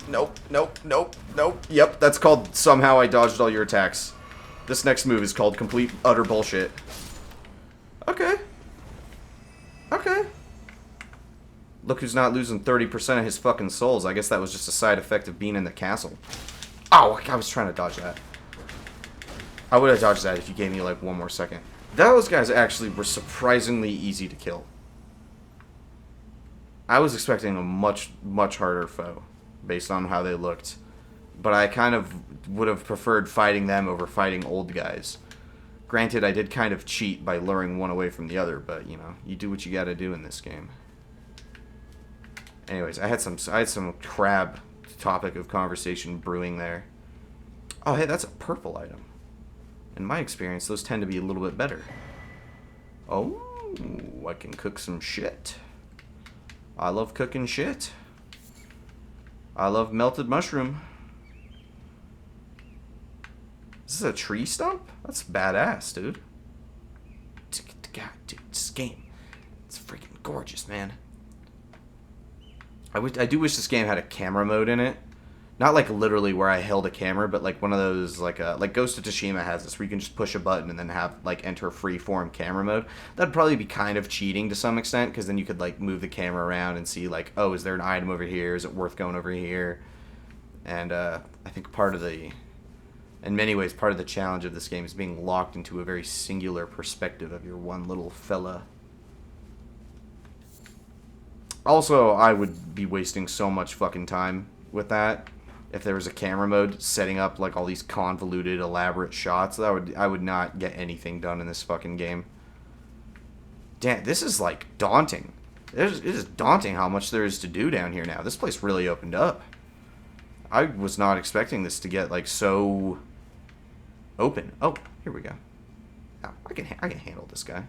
Nope. Yep, that's called somehow I dodged all your attacks. This next move is called complete, utter bullshit. Okay. Okay. Look who's not losing 30% of his fucking souls. I guess that was just a side effect of being in the castle. Oh, I was trying to dodge that. I would have dodged that if you gave me, like, one more second. Those guys actually were surprisingly easy to kill. I was expecting a much, much harder foe based on how they looked. But I kind of would have preferred fighting them over fighting old guys. Granted, I did kind of cheat by luring one away from the other, but, you know, you do what you gotta do in this game. Anyways, I had some crab topic of conversation brewing there. Oh, hey, that's a purple item. In my experience, those tend to be a little bit better. Oh, I can cook some shit. I love cooking shit. I love melted mushroom. Is this a tree stump? That's badass, dude. God, dude, this game, it's freaking gorgeous, man. I do wish this game had a camera mode in it. Not like literally where I held a camera, but like one of those, like Ghost of Tsushima has this, where you can just push a button and then have, like, enter freeform camera mode. That'd probably be kind of cheating to some extent, because then you could, like, move the camera around and see, like, oh, is there an item over here? Is it worth going over here? And I think in many ways, part of the challenge of this game is being locked into a very singular perspective of your one little fella. Also, I would be wasting so much fucking time with that. If there was a camera mode setting up like all these convoluted, elaborate shots, I would not get anything done in this fucking game. Damn, this is like daunting. It is daunting how much there is to do down here now. This place really opened up. I was not expecting this to get like so open. Oh, here we go. Oh, I can handle this guy.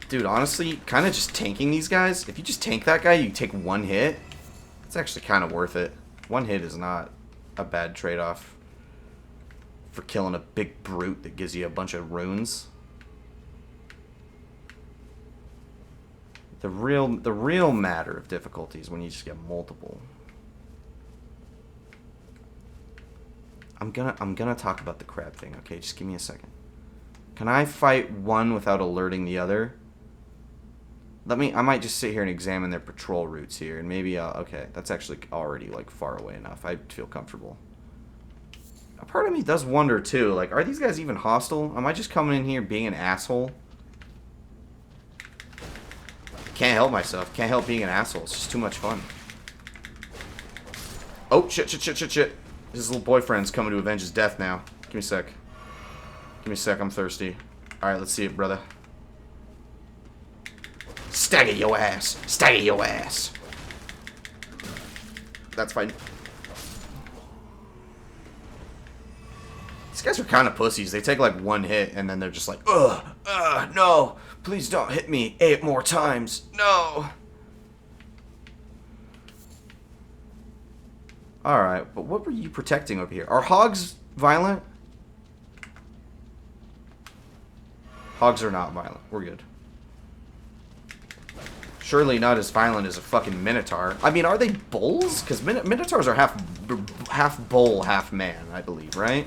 Dude, honestly, kind of just tanking these guys. If you just tank that guy, you take one hit. It's actually kind of worth it. One hit is not a bad trade-off for killing a big brute that gives you a bunch of runes. The real matter of difficulty is when you just get multiple. I'm gonna talk about the crab thing, okay? Just give me a second. Can I fight one without alerting the other? I might just sit here and examine their patrol routes here, and maybe okay, that's actually already, like, far away enough. I feel comfortable. A part of me does wonder, too, like, are these guys even hostile? Am I just coming in here being an asshole? Can't help myself. Can't help being an asshole. It's just too much fun. Oh, shit. His little boyfriend's coming to avenge his death now. Give me a sec. I'm thirsty. Alright, let's see it, brother. Stagger your ass. That's fine. These guys are kind of pussies. They take like one hit and then they're just like, no. Please don't hit me 8 more times. No. Alright, but what were you protecting over here? Are hogs violent? Hogs are not violent. We're good. Surely not as violent as a fucking minotaur. I mean, are they bulls? Because minotaurs are half bull, half man, I believe, right?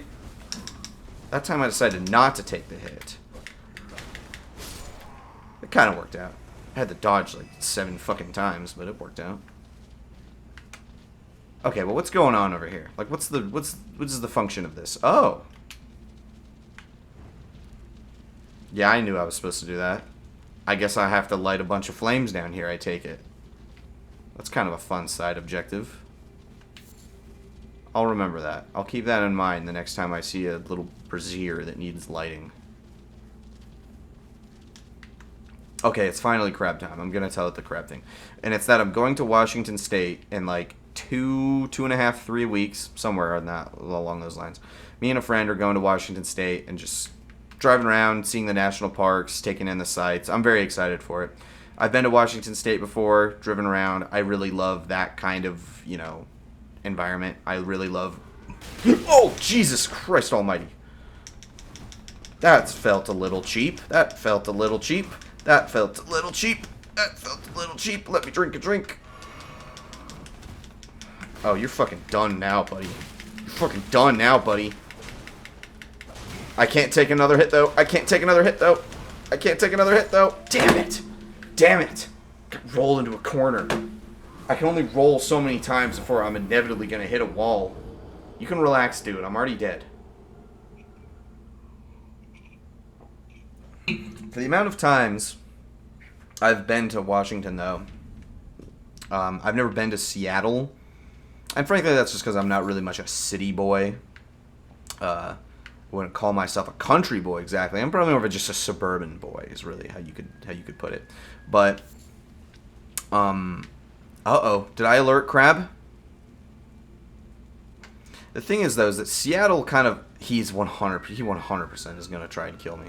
That time I decided not to take the hit. It kind of worked out. I had to dodge like 7 fucking times, but it worked out. Okay, well, what's going on over here? Like, what is the function of this? Oh. Yeah, I knew I was supposed to do that. I guess I have to light a bunch of flames down here, I take it. That's kind of a fun side objective. I'll remember that. I'll keep that in mind the next time I see a little brazier that needs lighting. Okay, it's finally crab time. I'm gonna tell it the crab thing. And it's that I'm going to Washington State in like 2.5, 3 weeks, somewhere on that, along those lines. Me and a friend are going to Washington State and just driving around, seeing the national parks, taking in the sights. I'm very excited for it. I've been to Washington State before, driven around. I really love that kind of, you know, environment. I really love... Oh, Jesus Christ almighty. That felt a little cheap. Let me drink a drink. Oh, you're fucking done now, buddy. I can't take another hit, though. Damn it. Got rolled into a corner. I can only roll so many times before I'm inevitably going to hit a wall. You can relax, dude. I'm already dead. For the amount of times I've been to Washington, though, I've never been to Seattle. And frankly, that's just because I'm not really much a city boy. I wouldn't call myself a country boy exactly. I'm probably more of just a suburban boy, is really how you could put it. But, uh-oh. Did I alert Crab? The thing is, though, is that Seattle kind of... He 100% is going to try and kill me.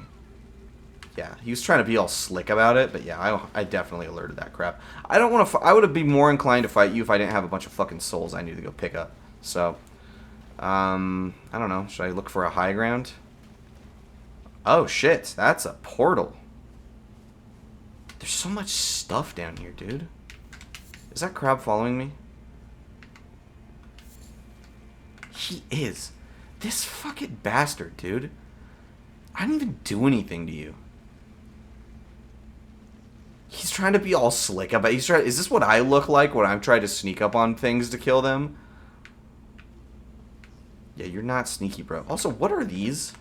Yeah, he was trying to be all slick about it, but yeah, I definitely alerted that crap. I don't want to... I would have been more inclined to fight you if I didn't have a bunch of fucking souls I needed to go pick up. So, I don't know. Should I look for a high ground? Oh, shit. That's a portal. There's so much stuff down here, dude. Is that crab following me? He is. This fucking bastard, dude. I didn't even do anything to you. He's trying to be all slick about it. Is this what I look like when I'm trying to sneak up on things to kill them? Yeah, you're not sneaky, bro. Also, what are these?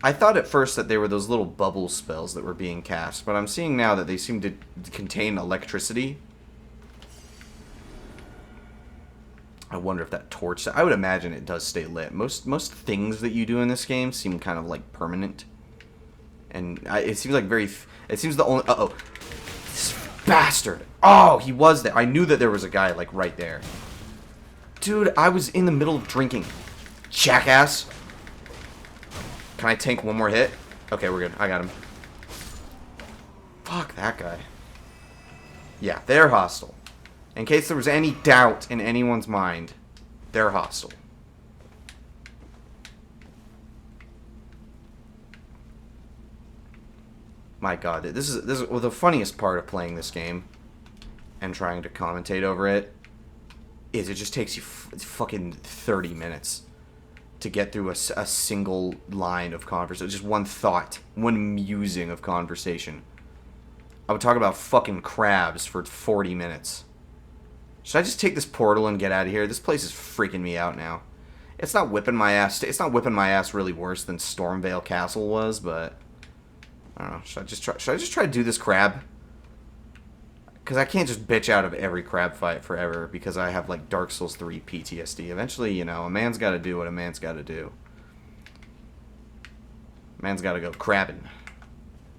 I thought at first that they were those little bubble spells that were being cast, but I'm seeing now that they seem to contain electricity. I wonder if that torch... I would imagine it does stay lit. Most things that you do in this game seem kind of like permanent. And it seems like very... It seems the only... Uh-oh. This bastard. Oh, he was there. I knew that there was a guy, like, right there. Dude, I was in the middle of drinking. Jackass. Can I tank one more hit? Okay, we're good. I got him. Fuck that guy. Yeah, they're hostile. In case there was any doubt in anyone's mind, they're hostile. My God, this is well, the funniest part of playing this game and trying to commentate over it is it just takes you fucking 30 minutes to get through a single line of conversation, just one thought, one musing of conversation. I would talk about fucking crabs for 40 minutes. Should I just take this portal and get out of here? This place is freaking me out now. It's not whipping my ass. It's not whipping my ass really worse than Stormvale Castle was, but I don't know. Should I just try to do this crab? Because I can't just bitch out of every crab fight forever because I have like Dark Souls 3 PTSD. Eventually, you know, a man's got to do what a man's got to do. Man's got to go crabbing.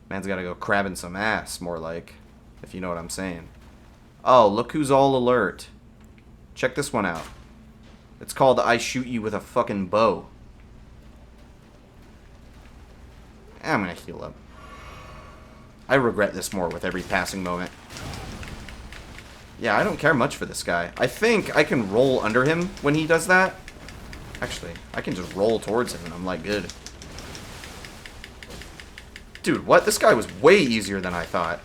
Man's got to go crabbing some ass, more like, if you know what I'm saying. Oh, look who's all alert. Check this one out. It's called I Shoot You With a Fucking Bow. I'm gonna heal up. I regret this more with every passing moment. Yeah, I don't care much for this guy. I think I can roll under him when he does that. Actually, I can just roll towards him and I'm like, good. Dude, what? This guy was way easier than I thought.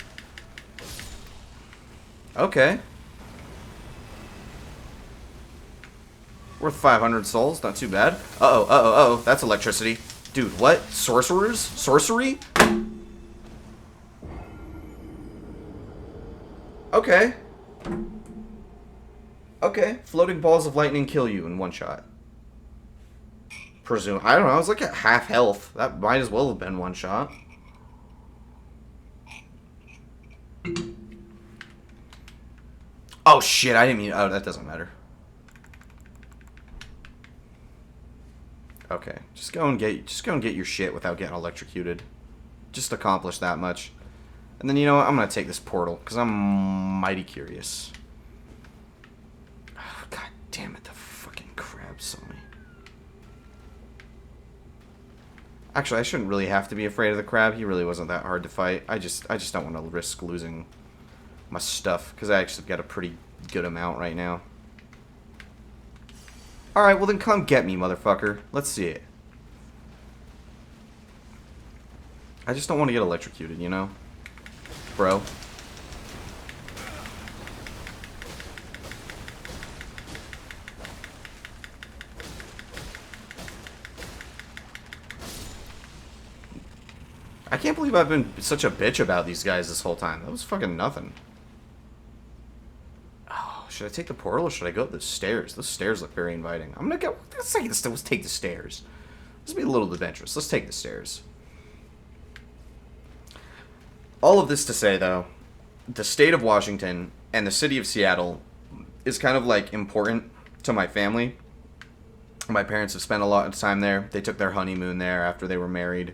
Okay. Worth 500 souls, not too bad. Uh-oh, uh-oh, uh-oh, that's electricity. Dude, what? Sorcerers? Sorcery? Okay. Okay, floating balls of lightning kill you in one shot. Presume. I don't know, I was like at half health. That might as well have been one shot. Oh shit, I didn't mean... Oh, that doesn't matter. Okay, just go and get your shit without getting electrocuted. Just accomplish that much. And then, you know what? I'm gonna take this portal, because I'm mighty curious. Oh, God damn it, the fucking crab saw me. Actually, I shouldn't really have to be afraid of the crab. He really wasn't that hard to fight. I just don't want to risk losing my stuff, because I actually got a pretty good amount right now. Alright, well then come get me, motherfucker. Let's see it. I just don't want to get electrocuted, you know? Bro. I can't believe I've been such a bitch about these guys this whole time. That was fucking nothing. Oh, should I take the portal or should I go up the stairs? Those stairs look very inviting. I'm gonna go. Let's take the stairs. Let's be a little adventurous. Let's take the stairs. All of this to say, though, the state of Washington and the city of Seattle is kind of like important to my family. My parents have spent a lot of time there. They took their honeymoon there after they were married.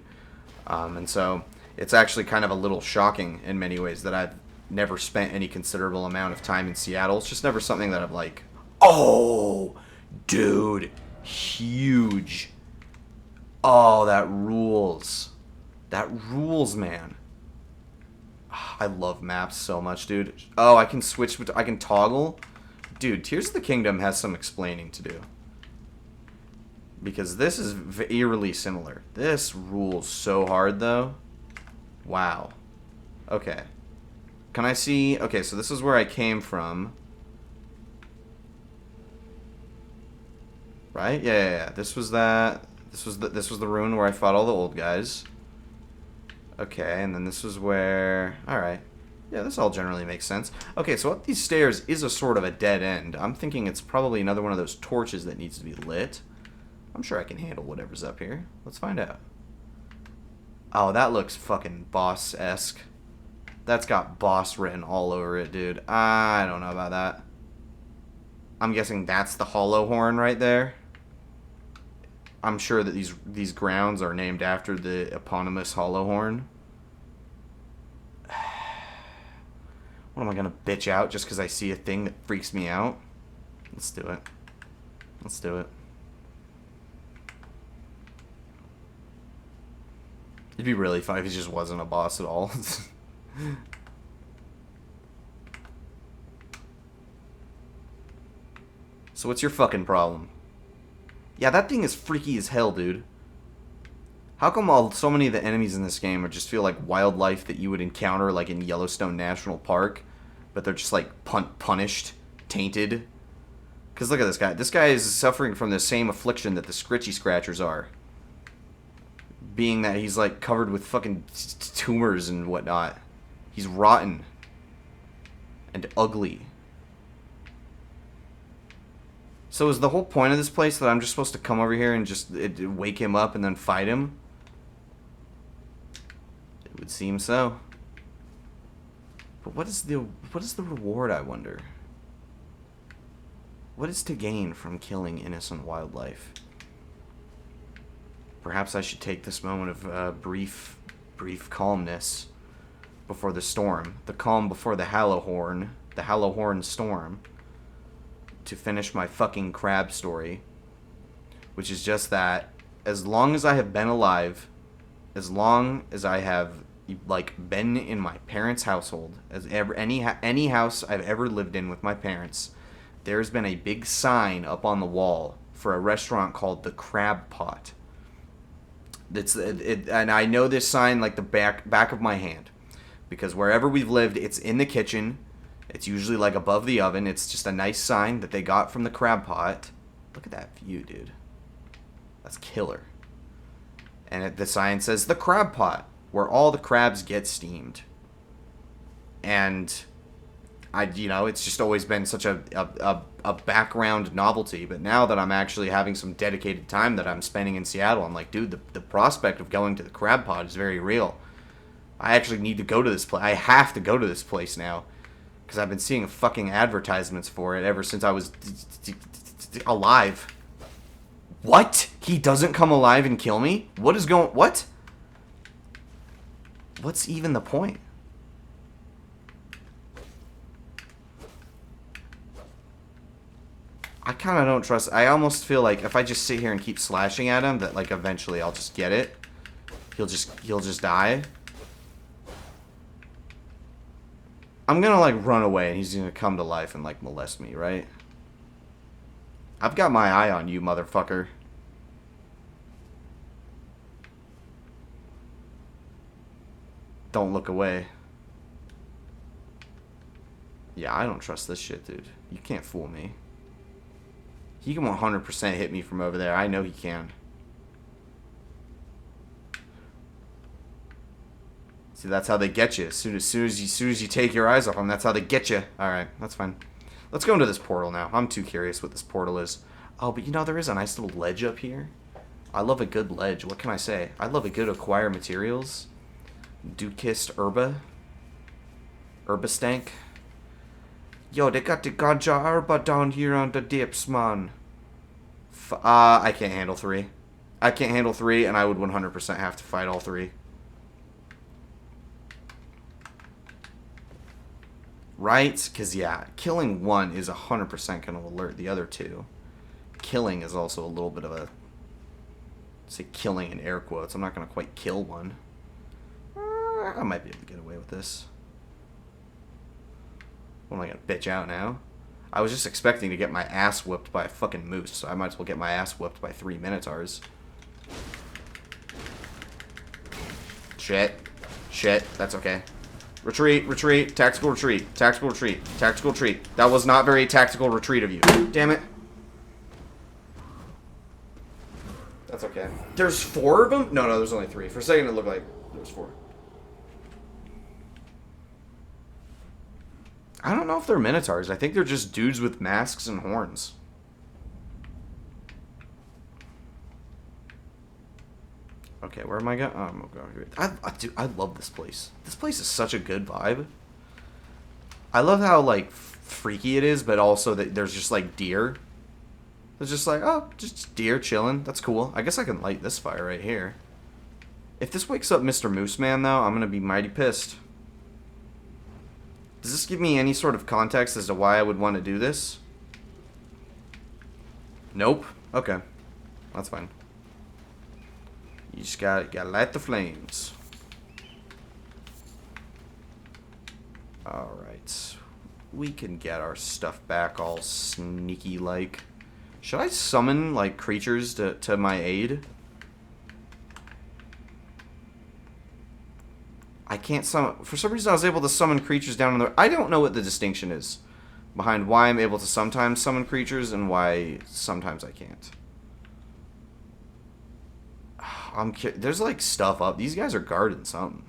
And so it's actually kind of a little shocking in many ways that I've never spent any considerable amount of time in Seattle. It's just never something that I've like, oh, dude, huge. Oh, that rules. That rules, man. I love maps so much, dude. Oh, I can switch, I can toggle. Dude, Tears of the Kingdom has some explaining to do. Because this is eerily similar. This rules so hard, though. Wow. Okay. Can I see... Okay, so this is where I came from. Right? Yeah. This was that... This was the ruin where I fought all the old guys. Okay, and then this was where... Alright. Yeah, this all generally makes sense. Okay, so up these stairs is a sort of a dead end. I'm thinking it's probably another one of those torches that needs to be lit. I'm sure I can handle whatever's up here. Let's find out. Oh, that looks fucking boss-esque. That's got boss written all over it, dude. I don't know about that. I'm guessing that's the hollow horn right there. I'm sure that these grounds are named after the eponymous hollow horn. What am I gonna bitch out just because I see a thing that freaks me out? Let's do it. Let's do it. It'd be really fun if he just wasn't a boss at all. So what's your fucking problem? Yeah, that thing is freaky as hell, dude. How come so many of the enemies in this game just feel like wildlife that you would encounter like in Yellowstone National Park, but they're just like punished, tainted? Because look at this guy. This guy is suffering from the same affliction that the Scritchy Scratchers are. Being that he's like covered with fucking tumors and whatnot. He's rotten. And ugly. So is the whole point of this place that I'm just supposed to come over here and just wake him up and then fight him? It would seem so. But what is the reward, I wonder? What is to gain from killing innocent wildlife? Perhaps I should take this moment of brief calmness before the storm. The calm before the Hallowhorn storm. To finish my fucking crab story. Which is just that, as long as I have been alive, as long as I have, like, been in my parents' household, any house I've ever lived in with my parents, there's been a big sign up on the wall for a restaurant called the Crab Pot. And I know this sign like the back of my hand, because wherever we've lived, it's in the kitchen. It's usually like above the oven. It's just a nice sign that they got from the Crab Pot. Look at that view, dude. That's killer. And the sign says the Crab Pot, where all the crabs get steamed. And it's just always been such a background novelty. But now that I'm actually having some dedicated time that I'm spending in Seattle, I'm like, dude, the prospect of going to the Crab Pot is very real. I actually need to go to this place. I have to go to this place now. Because I've been seeing fucking advertisements for it ever since I was alive. What? He doesn't come alive and kill me? What? What's even the point? I kind of don't trust... I almost feel like if I just sit here and keep slashing at him, that like eventually I'll just get it. He'll just die. I'm gonna, like, run away, and he's gonna come to life and, like, molest me, right? I've got my eye on you, motherfucker. Don't look away. Yeah, I don't trust this shit, dude. You can't fool me. He can 100% hit me from over there. I know he can. See, that's how they get you. As soon as you take your eyes off them, that's how they get you. All right, that's fine. Let's go into this portal now. I'm too curious what this portal is. Oh, but there is a nice little ledge up here. I love a good ledge. What can I say? I love a good acquire materials. Dukist herba. Herbastank. Yo, they got the ganja herba down here on the dips, man. I can't handle 3. I can't handle 3, and I would 100% have to fight all 3. Right? Because, yeah, killing 1 is 100% going to alert the other 2. Killing is also a little bit of a... say killing in air quotes. I'm not going to quite kill 1. I might be able to get away with this. What am I going to bitch out now? I was just expecting to get my ass whipped by a fucking moose, so I might as well get my ass whipped by 3 minotaurs. Shit. Shit. That's okay. Retreat, retreat, tactical retreat, tactical retreat, tactical retreat. That was not very tactical retreat of you. Damn it. That's okay. There's 4 of them? No, there's only 3. For a second it looked like there was 4. I don't know if they're minotaurs. I think they're just dudes with masks and horns. Okay, where am I going? Oh, I'm going. I love this place. This place is such a good vibe. I love how, like, freaky it is, but also that there's just, like, deer. There's just like, oh, just deer chilling. That's cool. I guess I can light this fire right here. If this wakes up Mr. Moose Man, though, I'm going to be mighty pissed. Does this give me any sort of context as to why I would want to do this? Nope. Okay. That's fine. You just gotta light the flames. Alright. We can get our stuff back all sneaky-like. Should I summon, like, creatures to my aid? I can't summon... For some reason, I was able to summon creatures down in the... I don't know what the distinction is behind why I'm able to sometimes summon creatures and why sometimes I can't. There's, like, stuff up. These guys are guarding something.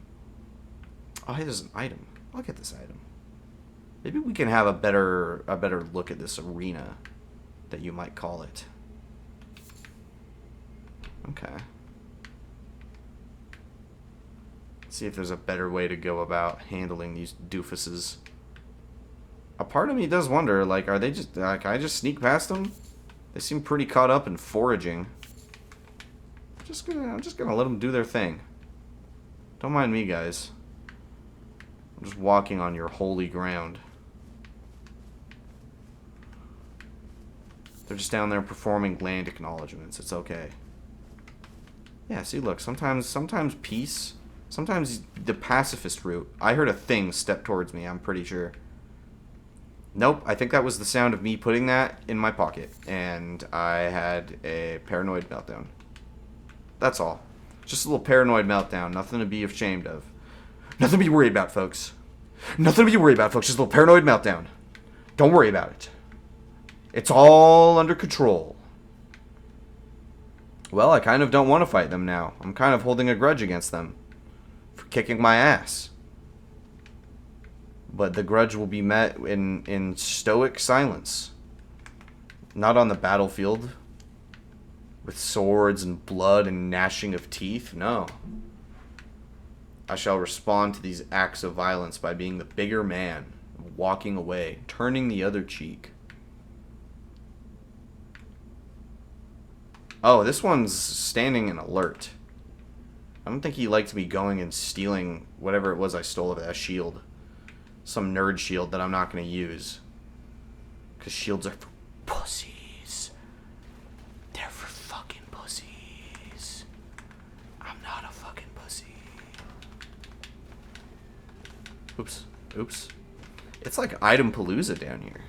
Oh, hey, there's an item. I'll get this item. Maybe we can have a better look at this arena, that you might call it. Okay. See if there's a better way to go about handling these doofuses. A part of me does wonder, like, are they just, can I just sneak past them? They seem pretty caught up in foraging. I'm just gonna let them do their thing. Don't mind me, guys. I'm just walking on your holy ground. They're just down there performing land acknowledgements. It's okay. Yeah, see, look, sometimes peace, sometimes the pacifist route. I heard a thing step towards me, I'm pretty sure. Nope, I think that was the sound of me putting that in my pocket, and I had a paranoid meltdown. That's all. Just a little paranoid meltdown, nothing to be ashamed of. Nothing to be worried about, folks. Nothing to be worried about, folks, just a little paranoid meltdown. Don't worry about it. It's all under control. Well, I kind of don't want to fight them now. I'm kind of holding a grudge against them for kicking my ass. But the grudge will be met in stoic silence. Not on the battlefield with swords and blood and gnashing of teeth. No. I shall respond to these acts of violence by being the bigger man, walking away, turning the other cheek. Oh, this one's standing in alert. I don't think he liked me going and stealing whatever it was I stole of that shield. Some nerd shield that I'm not going to use. Because shields are for pussies. They're for fucking pussies. I'm not a fucking pussy. Oops. Oops. It's like Item Palooza down here.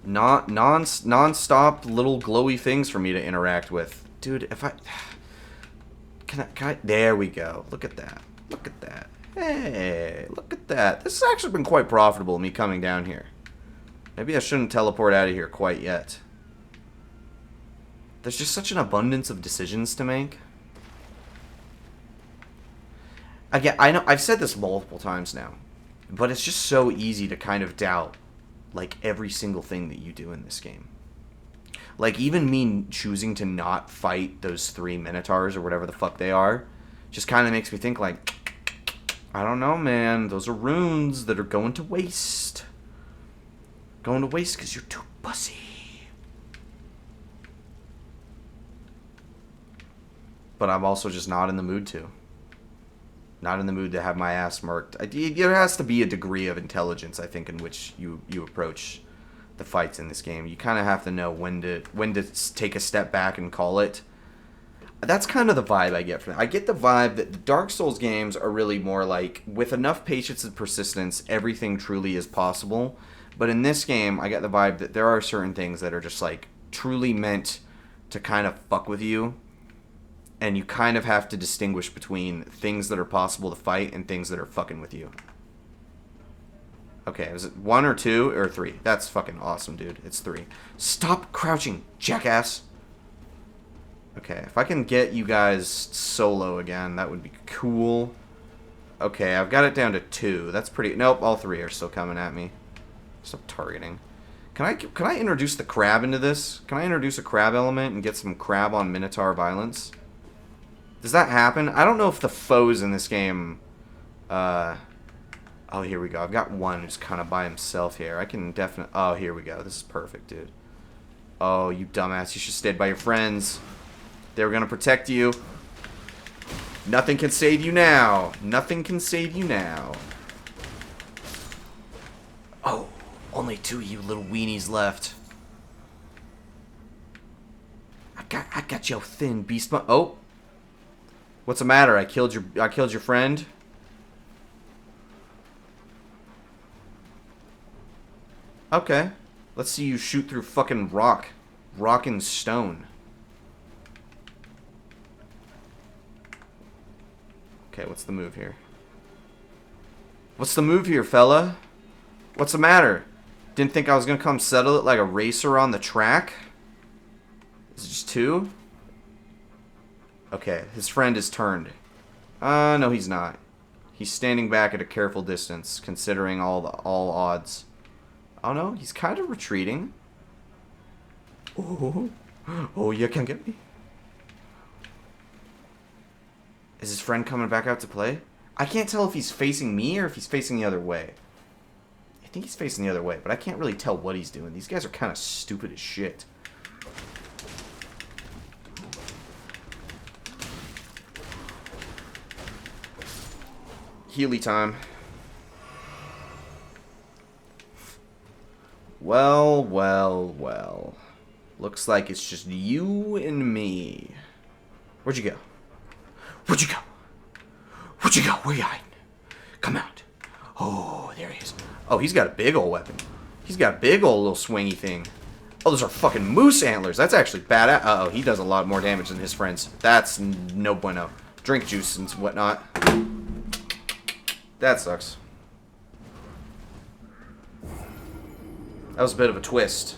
Non-stop little glowy things for me to interact with. Dude, if I... Can I... There we go. Look at that. Look at that. Hey, look at that. This has actually been quite profitable, me coming down here. Maybe I shouldn't teleport out of here quite yet. There's just such an abundance of decisions to make. Again, I know I've said this multiple times now, but it's just so easy to kind of doubt, like, every single thing that you do in this game. Like, even me choosing to not fight those 3 minotaurs or whatever the fuck they are, just kind of makes me think, like, I don't know, man. Those are runes that are going to waste. Going to waste because you're too pussy. But I'm also just not in the mood to. Not in the mood to have my ass murked. There has to be a degree of intelligence, I think, in which you approach the fights in this game. You kind of have to know when to take a step back and call it. That's kind of the vibe I get from it. I get the vibe that the Dark Souls games are really more like, with enough patience and persistence, everything truly is possible. But in this game, I get the vibe that there are certain things that are just like truly meant to kind of fuck with you. And you kind of have to distinguish between things that are possible to fight and things that are fucking with you. Okay, is it 1 or 2 or 3? That's fucking awesome, dude. It's 3. Stop crouching, jackass. Okay, if I can get you guys solo again, that would be cool. Okay, I've got it down to 2. That's pretty... Nope, all 3 are still coming at me. Stop targeting. Can I introduce the crab into this? Can I introduce a crab element and get some crab on Minotaur violence? Does that happen? I don't know if the foes in this game... Oh, here we go. I've got one who's kind of by himself here. I can definitely... Oh, here we go. This is perfect, dude. Oh, you dumbass. You should have stayed by your friends. They were going to protect you. Nothing can save you now. Nothing can save you now. Oh, only 2 of you little weenies left. I got your thin beast... Oh. What's the matter? I killed your friend? Okay. Let's see you shoot through fucking rock. Rock and stone. Okay, what's the move here? What's the move here, fella? What's the matter? Didn't think I was gonna come settle it like a racer on the track? Is it just 2? Okay, his friend is turned. No, he's not. He's standing back at a careful distance, considering all odds. Oh no, he's kind of retreating. Oh, you can get me. Is his friend coming back out to play? I can't tell if he's facing me or if he's facing the other way. I think he's facing the other way, but I can't really tell what he's doing. These guys are kind of stupid as shit. Healy time. Well, well, well. Looks like it's just you and me. Where'd you go? Where'd you go? Where'd you go? Where you hiding? Come out. Oh, there he is. Oh, he's got a big old weapon. He's got a big old little swingy thing. Oh, those are fucking moose antlers. That's actually badass. Uh-oh, he does a lot more damage than his friends. That's no bueno. Drink juice and whatnot. That sucks. That was a bit of a twist.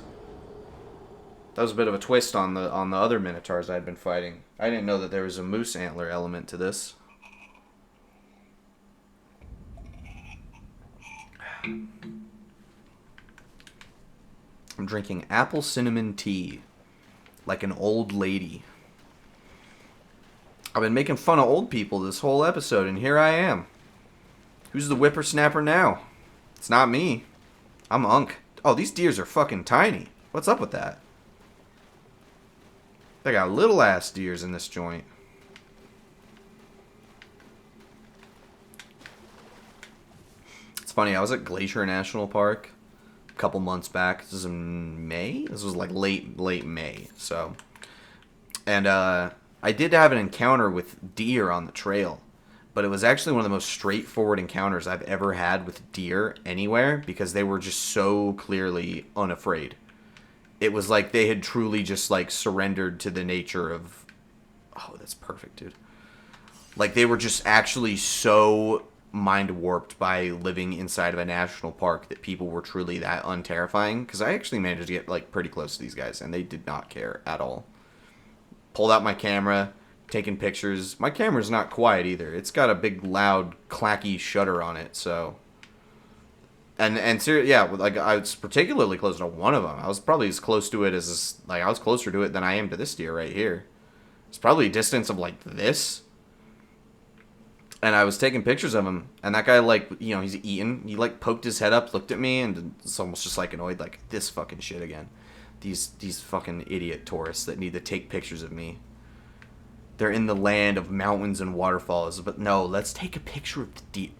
That was a bit of a twist on the other Minotaurs I'd been fighting. I didn't know that there was a moose antler element to this. I'm drinking apple cinnamon tea. Like an old lady. I've been making fun of old people this whole episode, and here I am. Who's the whippersnapper now? It's not me. I'm Unk. Oh, these deers are fucking tiny. What's up with that? They got little ass deers in this joint. It's funny, I was at Glacier National Park a couple months back. This is in May? This was like late May. So, and I did have an encounter with deer on the trail. But it was actually one of the most straightforward encounters I've ever had with deer anywhere because they were just so clearly unafraid. It was like they had truly just like surrendered to the nature of... Oh, that's perfect, dude. Like they were just actually so mind warped by living inside of a national park that people were truly that unterrifying. Because I actually managed to get like pretty close to these guys and they did not care at all. Pulled out my camera... taking pictures. My camera's not quiet either. It's got a big, loud, clacky shutter on it, so... And yeah, like, I was particularly close to one of them. I was probably as close to it as... Like, I was closer to it than I am to this deer right here. It's probably a distance of, like, this. And I was taking pictures of him, and that guy, like, he's eating. He, like, poked his head up, looked at me, and it's almost just, like, annoyed, like, this fucking shit again. These fucking idiot tourists that need to take pictures of me. They're in the land of mountains and waterfalls, but no, let's take a picture of the deer.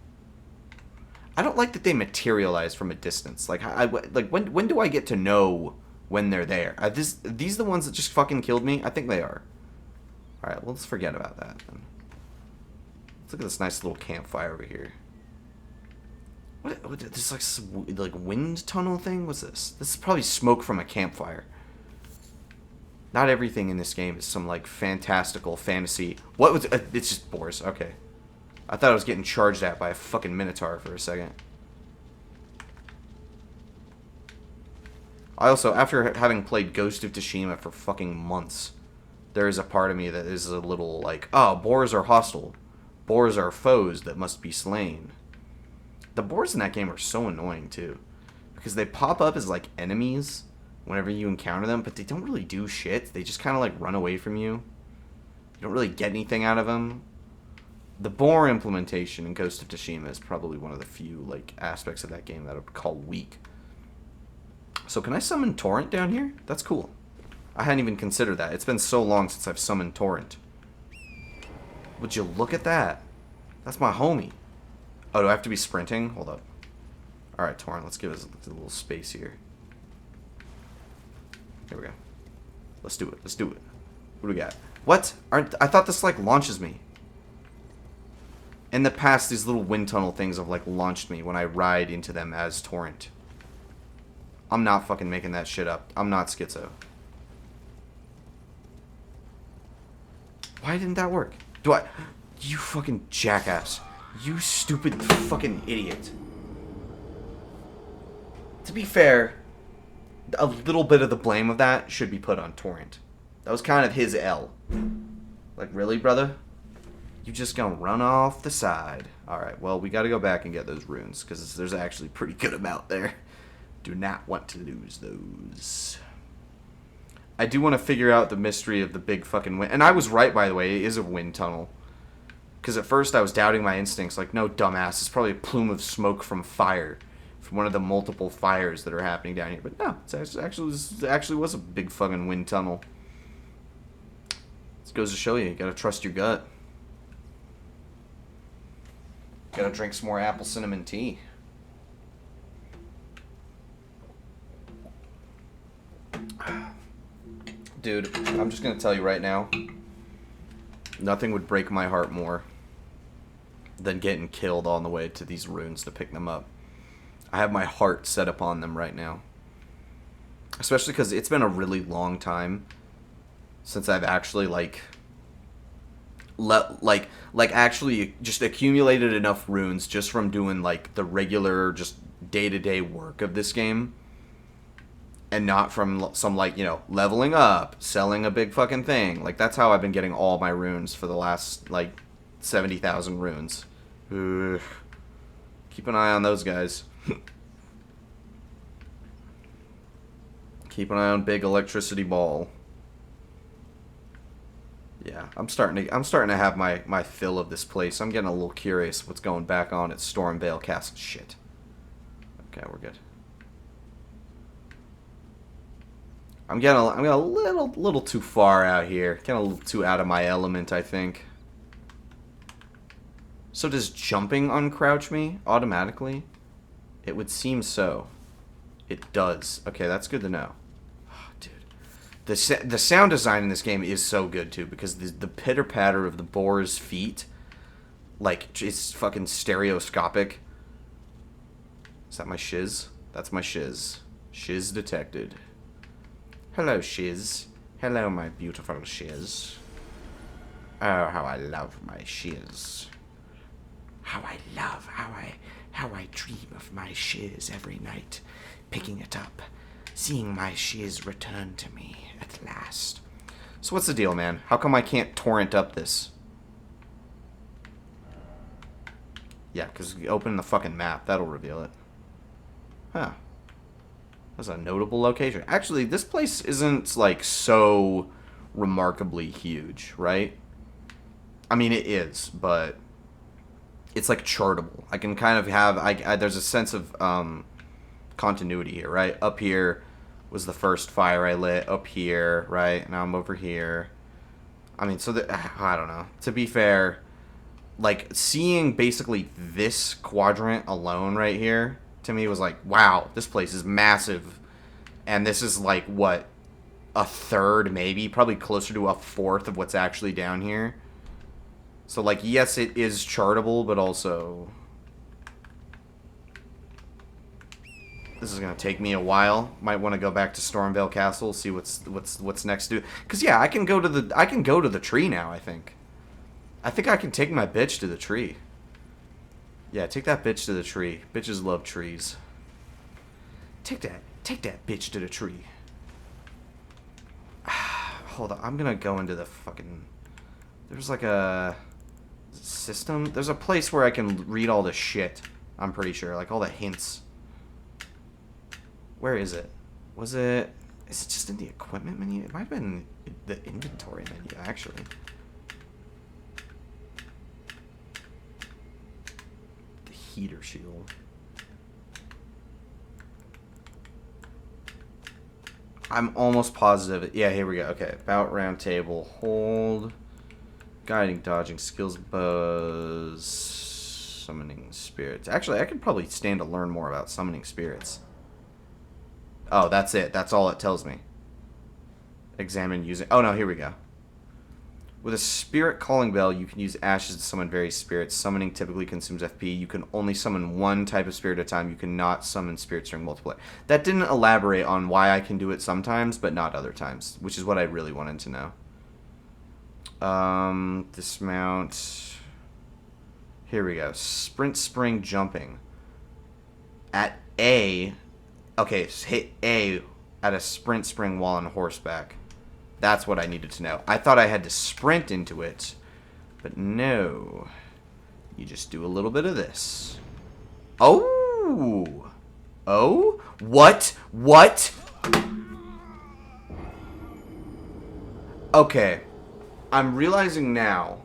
I don't like that they materialize from a distance. Like, when do I get to know when they're there? Are these the ones that just fucking killed me? I think they are. Alright, well, let's forget about that, then. Let's look at this nice little campfire over here. What this like some, like wind tunnel thing? What's this? This is probably smoke from a campfire. Not everything in this game is some like fantastical fantasy. What was it's just boars. Okay. I thought I was getting charged at by a fucking minotaur for a second. I also, after having played Ghost of Tsushima for fucking months, there is a part of me that is a little like, oh, boars are hostile. Boars are foes that must be slain. The boars in that game are so annoying, too. Because they pop up as, like, enemies whenever you encounter them, but they don't really do shit. They just kind of, like, run away from you. You don't really get anything out of them. The boar implementation in Ghost of Tsushima is probably one of the few, like, aspects of that game that I would call weak. So can I summon Torrent down here? That's cool. I hadn't even considered that. It's been so long since I've summoned Torrent. Would you look at that? That's my homie. Oh, do I have to be sprinting? Hold up. Alright, Torrent, let's give us a little space here. Here we go. Let's do it. Let's do it. What do we got? What? I thought this, like, launches me. In the past, these little wind tunnel things have, like, launched me when I ride into them as Torrent. I'm not fucking making that shit up. I'm not schizo. Why didn't that work? You fucking jackass. You stupid fucking idiot. To be fair, a little bit of the blame of that should be put on Torrent. That was kind of his L. Like, really, brother? You just gonna run off the side. Alright, well, we gotta go back and get those runes, because there's actually a pretty good amount there. Do not want to lose those. I do want to figure out the mystery of the big fucking wind. And I was right, by the way. It is a wind tunnel. Because at first I was doubting my instincts. Like, no, dumbass. It's probably a plume of smoke from fire. From one of the multiple fires that are happening down here. But no, it actually was a big fucking wind tunnel. This goes to show you gotta trust your gut. Gotta drink some more apple cinnamon tea. Dude, I'm just gonna tell you right now, nothing would break my heart more than getting killed on the way to these runes to pick them up. I have my heart set upon them right now. Especially because it's been a really long time since I've actually, actually just accumulated enough runes just from doing, like, the regular, just day-to-day work of this game. And not from some, like, leveling up, selling a big fucking thing. Like, that's how I've been getting all my runes for the last, like, 70,000 runes. Ugh. Keep an eye on those guys. Keep an eye on Big Electricity Ball. Yeah, I'm starting to have my fill of this place. I'm getting a little curious what's going back on at Stormvale Castle. Shit. Okay, we're good. I'm getting a little too far out here. Getting a little too out of my element, I think. So does jumping uncrouch me automatically? It would seem so. It does. Okay, that's good to know. Oh, dude. The sound design in this game is so good, too, because the pitter-patter of the boar's feet, like, it's fucking stereoscopic. Is that my shiz? That's my shiz. Shiz detected. Hello, shiz. Hello, my beautiful shiz. Oh, how I love my shiz. How I dream of my shiz every night, picking it up, seeing my shiz return to me at last. So what's the deal, man? How come I can't torrent up this? Yeah, because you open the fucking map, that'll reveal it. Huh. That's a notable location. Actually, this place isn't, like, so remarkably huge, right? I mean, it is, but it's like chartable. I can kind of have there's a sense of continuity here, right? Up here was the first fire I lit. Up here, right? Now I'm over here. I mean, so I don't know. To be fair, like seeing basically this quadrant alone right here to me was like, wow, this place is massive, and this is like what, a third, maybe, probably closer to a fourth of what's actually down here. So like, yes, it is chartable, but also this is gonna take me a while. Might want to go back to Stormvale Castle, see what's next to. Cause yeah, I can go to the tree now. I think I can take my bitch to the tree. Yeah, take that bitch to the tree. Bitches love trees. Take that bitch to the tree. Hold on, I'm gonna go into the fucking. There's like a system. There's a place where I can read all the shit. I'm pretty sure, like all the hints. Where is it? Is it just in the equipment menu? It might have been the inventory menu, actually. The heater shield. I'm almost positive. Yeah, here we go. Okay, about round table. Hold. Guiding, dodging, skills, buzz, summoning spirits. Actually, I could probably stand to learn more about summoning spirits. Oh, that's it. That's all it tells me. Examine using... Oh, no, here we go. With a spirit calling bell, you can use ashes to summon various spirits. Summoning typically consumes FP. You can only summon one type of spirit at a time. You cannot summon spirits during multiplayer. That didn't elaborate on why I can do it sometimes, but not other times, which is what I really wanted to know. Dismount. Here we go. Sprint, spring, jumping. At A... Okay, hit A at a sprint, spring, while on horseback. That's what I needed to know. I thought I had to sprint into it, but no. You just do a little bit of this. Oh! Oh? What? What? Okay. I'm realizing now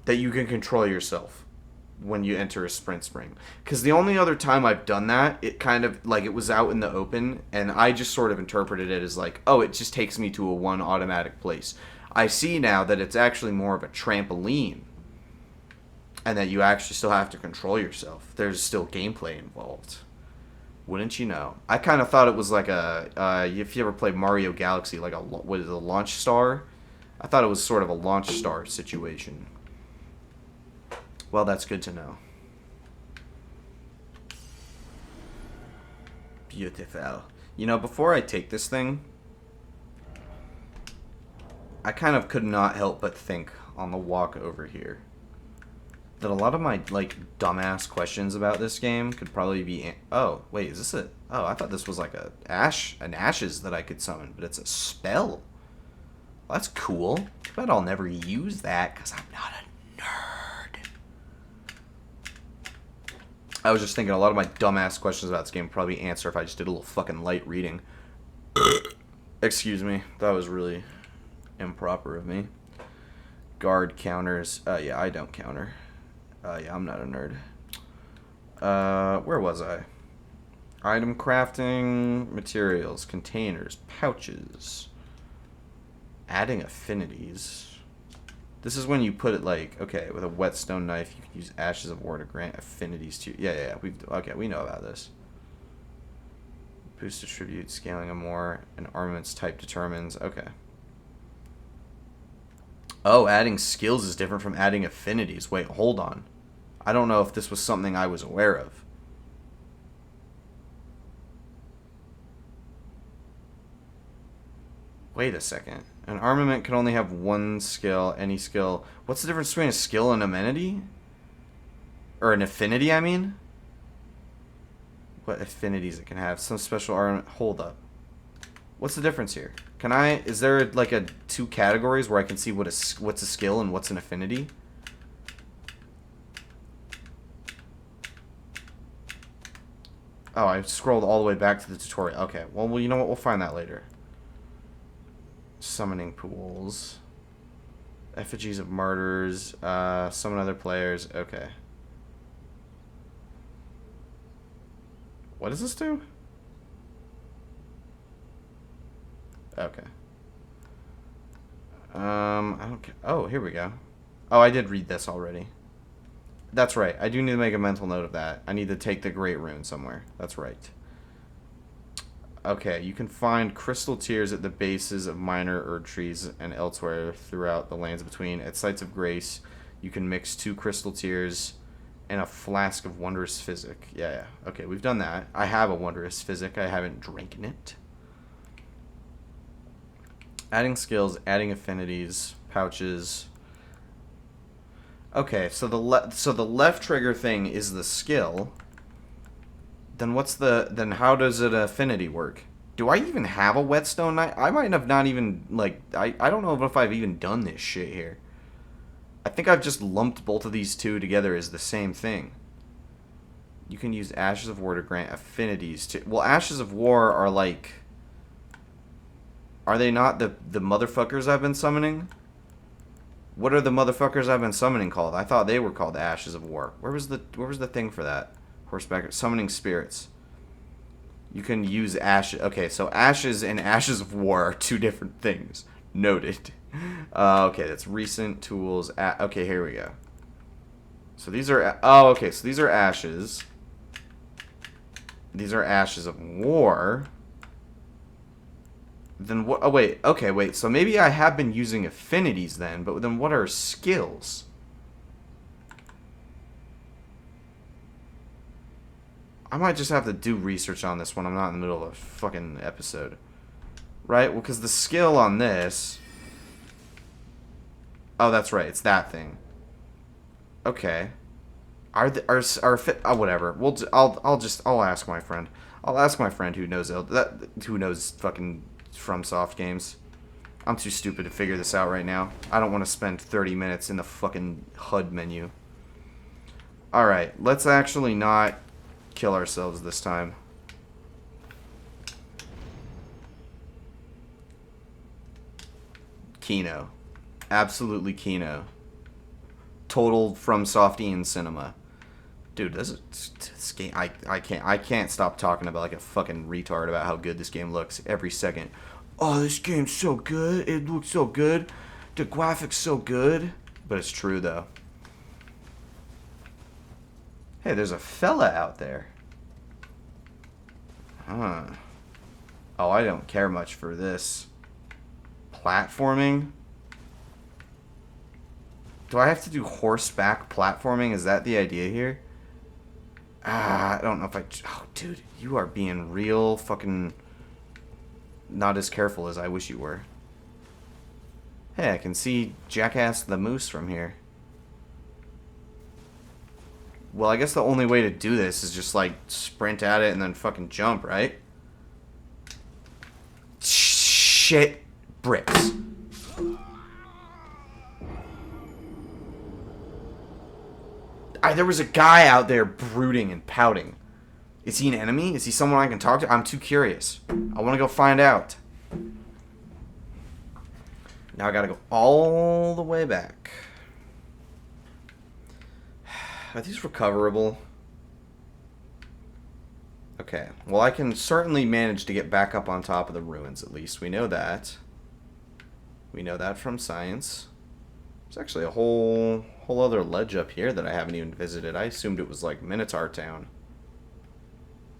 that you can control yourself when you enter a sprint spring. Because the only other time I've done that, it kind of, like, it was out in the open, and I just sort of interpreted it as like, oh, it just takes me to a one automatic place. I see now that it's actually more of a trampoline, and that you actually still have to control yourself. There's still gameplay involved. Wouldn't you know? I kind of thought it was like a, if you ever played Mario Galaxy, like what is it, a launch star? I thought it was sort of a launch star situation. Well, that's good to know. Beautiful. You know, before I take this thing, I kind of could not help but think on the walk over here that a lot of my, like, dumbass questions about this game could probably be... Oh, wait, is this a... Oh, I thought this was like an ashes that I could summon, but it's a spell. Well, that's cool. But I'll never use that because I'm not a nerd. I was just thinking a lot of my dumbass questions about this game probably answer if I just did a little fucking light reading. Excuse me. That was really improper of me. Guard counters. Yeah, I don't counter. Yeah, I'm not a nerd. Where was I? Item crafting, materials, containers, pouches. Adding affinities. This is when you put it like, okay, with a whetstone knife, you can use ashes of war to grant affinities to... Yeah, we know about this. Boost attribute, scaling of more, and armaments type determines. Okay. Oh, adding skills is different from adding affinities. Wait, hold on. I don't know if this was something I was aware of. Wait a second. An armament can only have one skill, any skill. What's the difference between a skill and amenity? Or an affinity, I mean? What affinities it can have. Some special armament. Hold up. What's the difference here? Can I... Is there like a two categories where I can see what's a skill and what's an affinity? Oh, I scrolled all the way back to the tutorial. Okay, well, you know what? We'll find that later. Summoning pools. Effigies of martyrs. Summon other players. Okay. What does this do? Okay. I don't care. Oh, here we go. Oh, I did read this already. That's right. I do need to make a mental note of that. I need to take the Great Rune somewhere. That's right. Okay, you can find crystal tears at the bases of minor Erd trees and elsewhere throughout the lands between. At sites of grace, you can mix 2 crystal tears and a flask of wondrous physic. Yeah. Okay, we've done that. I have a wondrous physic. I haven't drinking it. Adding skills, adding affinities, pouches. Okay, so the left trigger thing is the skill. Then how does an affinity work? Do I even have a whetstone knife? I might have not even, like, I don't know if I've even done this shit here. I think I've just lumped both of these two together as the same thing. You can use Ashes of War to grant affinities to... Well, Ashes of War are like... Are they not the motherfuckers I've been summoning? What are the motherfuckers I've been summoning called? I thought they were called the Ashes of War. Where was the thing for that? Horseback summoning spirits. You can use ashes. Okay, so ashes and Ashes of War are 2 different things. Noted. Okay, that's recent tools. Okay, here we go. So these are... Oh, okay, so these are ashes. These are Ashes of War. Then what? Oh, wait. Okay, wait. So maybe I have been using affinities then, but then what are skills? I might just have to do research on this when I'm not in the middle of a fucking episode. Right? Well, because the skill on this... Oh, that's right. It's that thing. Okay. Oh, whatever. I'll ask my friend. I'll ask my friend who knows fucking FromSoft games. I'm too stupid to figure this out right now. I don't want to spend 30 minutes in the fucking HUD menu. Alright, let's actually not kill ourselves this time. Kino. Absolutely Kino. Total FromSoftian cinema. Dude, this game, I can't stop talking about like a fucking retard about how good this game looks every second. Oh, this game's so good. It looks so good. The graphics so good. But it's true though. Hey, there's a fella out there. Huh. Oh, I don't care much for this. Platforming? Do I have to do horseback platforming? Is that the idea here? I don't know if I... Oh, dude, you are being real fucking... Not as careful as I wish you were. Hey, I can see Jackass the Moose from here. Well, I guess the only way to do this is just, like, sprint at it and then fucking jump, right? Shit bricks. There was a guy out there brooding and pouting. Is he an enemy? Is he someone I can talk to? I'm too curious. I want to go find out. Now I gotta go all the way back. Are these recoverable? Okay. Well, I can certainly manage to get back up on top of the ruins, at least. We know that. We know that from science. There's actually a whole other ledge up here that I haven't even visited. I assumed it was like Minotaur Town.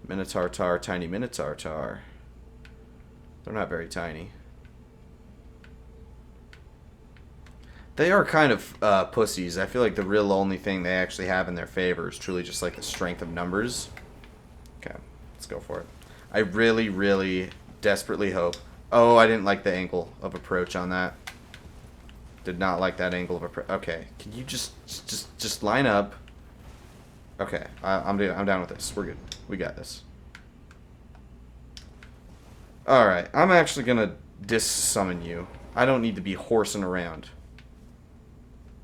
Minotaur Tar, tiny Minotaur Tar. They're not very tiny. They are kind of pussies. I feel like the real only thing they actually have in their favor is truly just like the strength of numbers. Okay, let's go for it. I really, really desperately hope... Oh, I didn't like the angle of approach on that. Did not like that angle of approach. Okay, can you just line up? Okay, I'm down with this. We're good. We got this. Alright, I'm actually gonna dis-summon you. I don't need to be horsing around.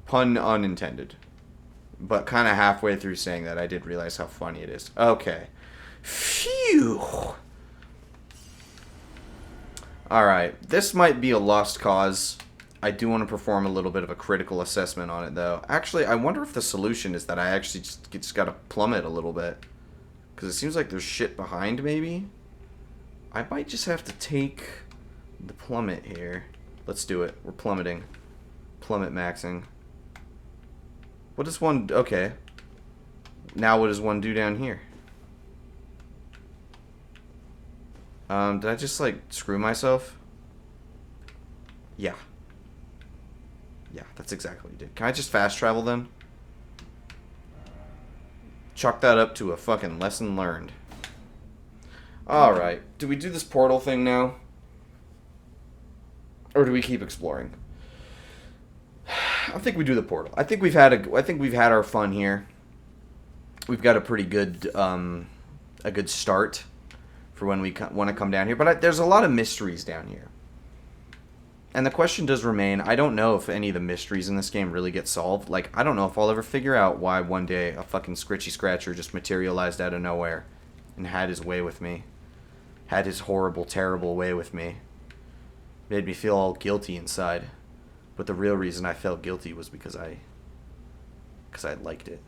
Pun unintended. But kind of halfway through saying that, I did realize how funny it is. Okay. Phew! Alright, this might be a lost cause. I do want to perform a little bit of a critical assessment on it, though. Actually, I wonder if the solution is that I actually just gotta plummet a little bit. Because it seems like there's shit behind, maybe? I might just have to take the plummet here. Let's do it. We're plummeting. Plummet maxing. What does one... Okay. Now what does one do down here? Did I just, like, screw myself? Yeah. Yeah, that's exactly what you did. Can I just fast travel then? Chalk that up to a fucking lesson learned. Alright. Do we do this portal thing now? Or do we keep exploring? I think we do the portal. I think we've had our fun here. We've got a pretty good a good start for when we want to come down here, but there's a lot of mysteries down here. And the question does remain, I don't know if any of the mysteries in this game really get solved. Like, I don't know if I'll ever figure out why one day a fucking Scritchy Scratcher just materialized out of nowhere and had his way with me. Had his horrible, terrible way with me. Made me feel all guilty inside. But the real reason I felt guilty was because I liked it.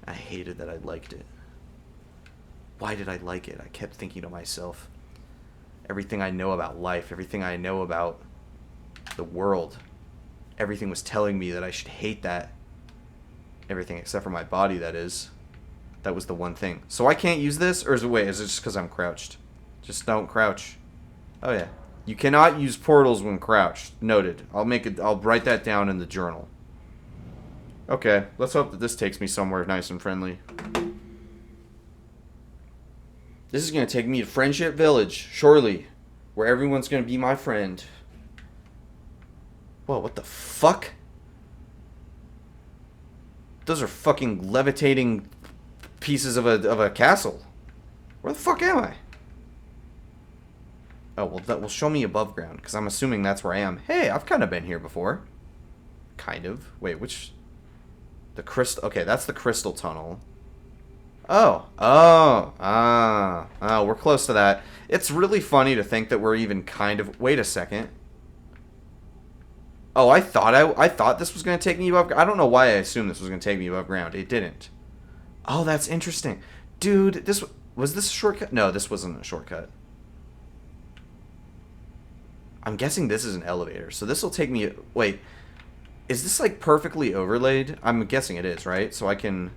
I hated that I liked it. Why did I like it? I kept thinking to myself, everything I know about life, everything I know about the world, everything was telling me that I should hate that. Everything except for my body, that is. That was the one thing. So I can't use this? Or is it just because I'm crouched? Just don't crouch. Oh yeah. You cannot use portals when crouched. Noted. I'll write that down in the journal. Okay, let's hope that this takes me somewhere nice and friendly. This is going to take me to Friendship Village, surely, where everyone's going to be my friend. Whoa, what the fuck? Those are fucking levitating pieces of a castle. Where the fuck am I? Oh, well, that will show me above ground, because I'm assuming that's where I am. Hey, I've kind of been here before. Kind of. Wait, which... The crystal... Okay, that's the crystal tunnel. Oh, we're close to that. It's really funny to think that we're even kind of... Wait a second. Oh, I thought this was going to take me above... I don't know why I assumed this was going to take me above ground. It didn't. Oh, that's interesting. Dude, was this a shortcut? No, this wasn't a shortcut. I'm guessing this is an elevator. So this will take me... Wait. Is this, like, perfectly overlaid? I'm guessing it is, right? So I can...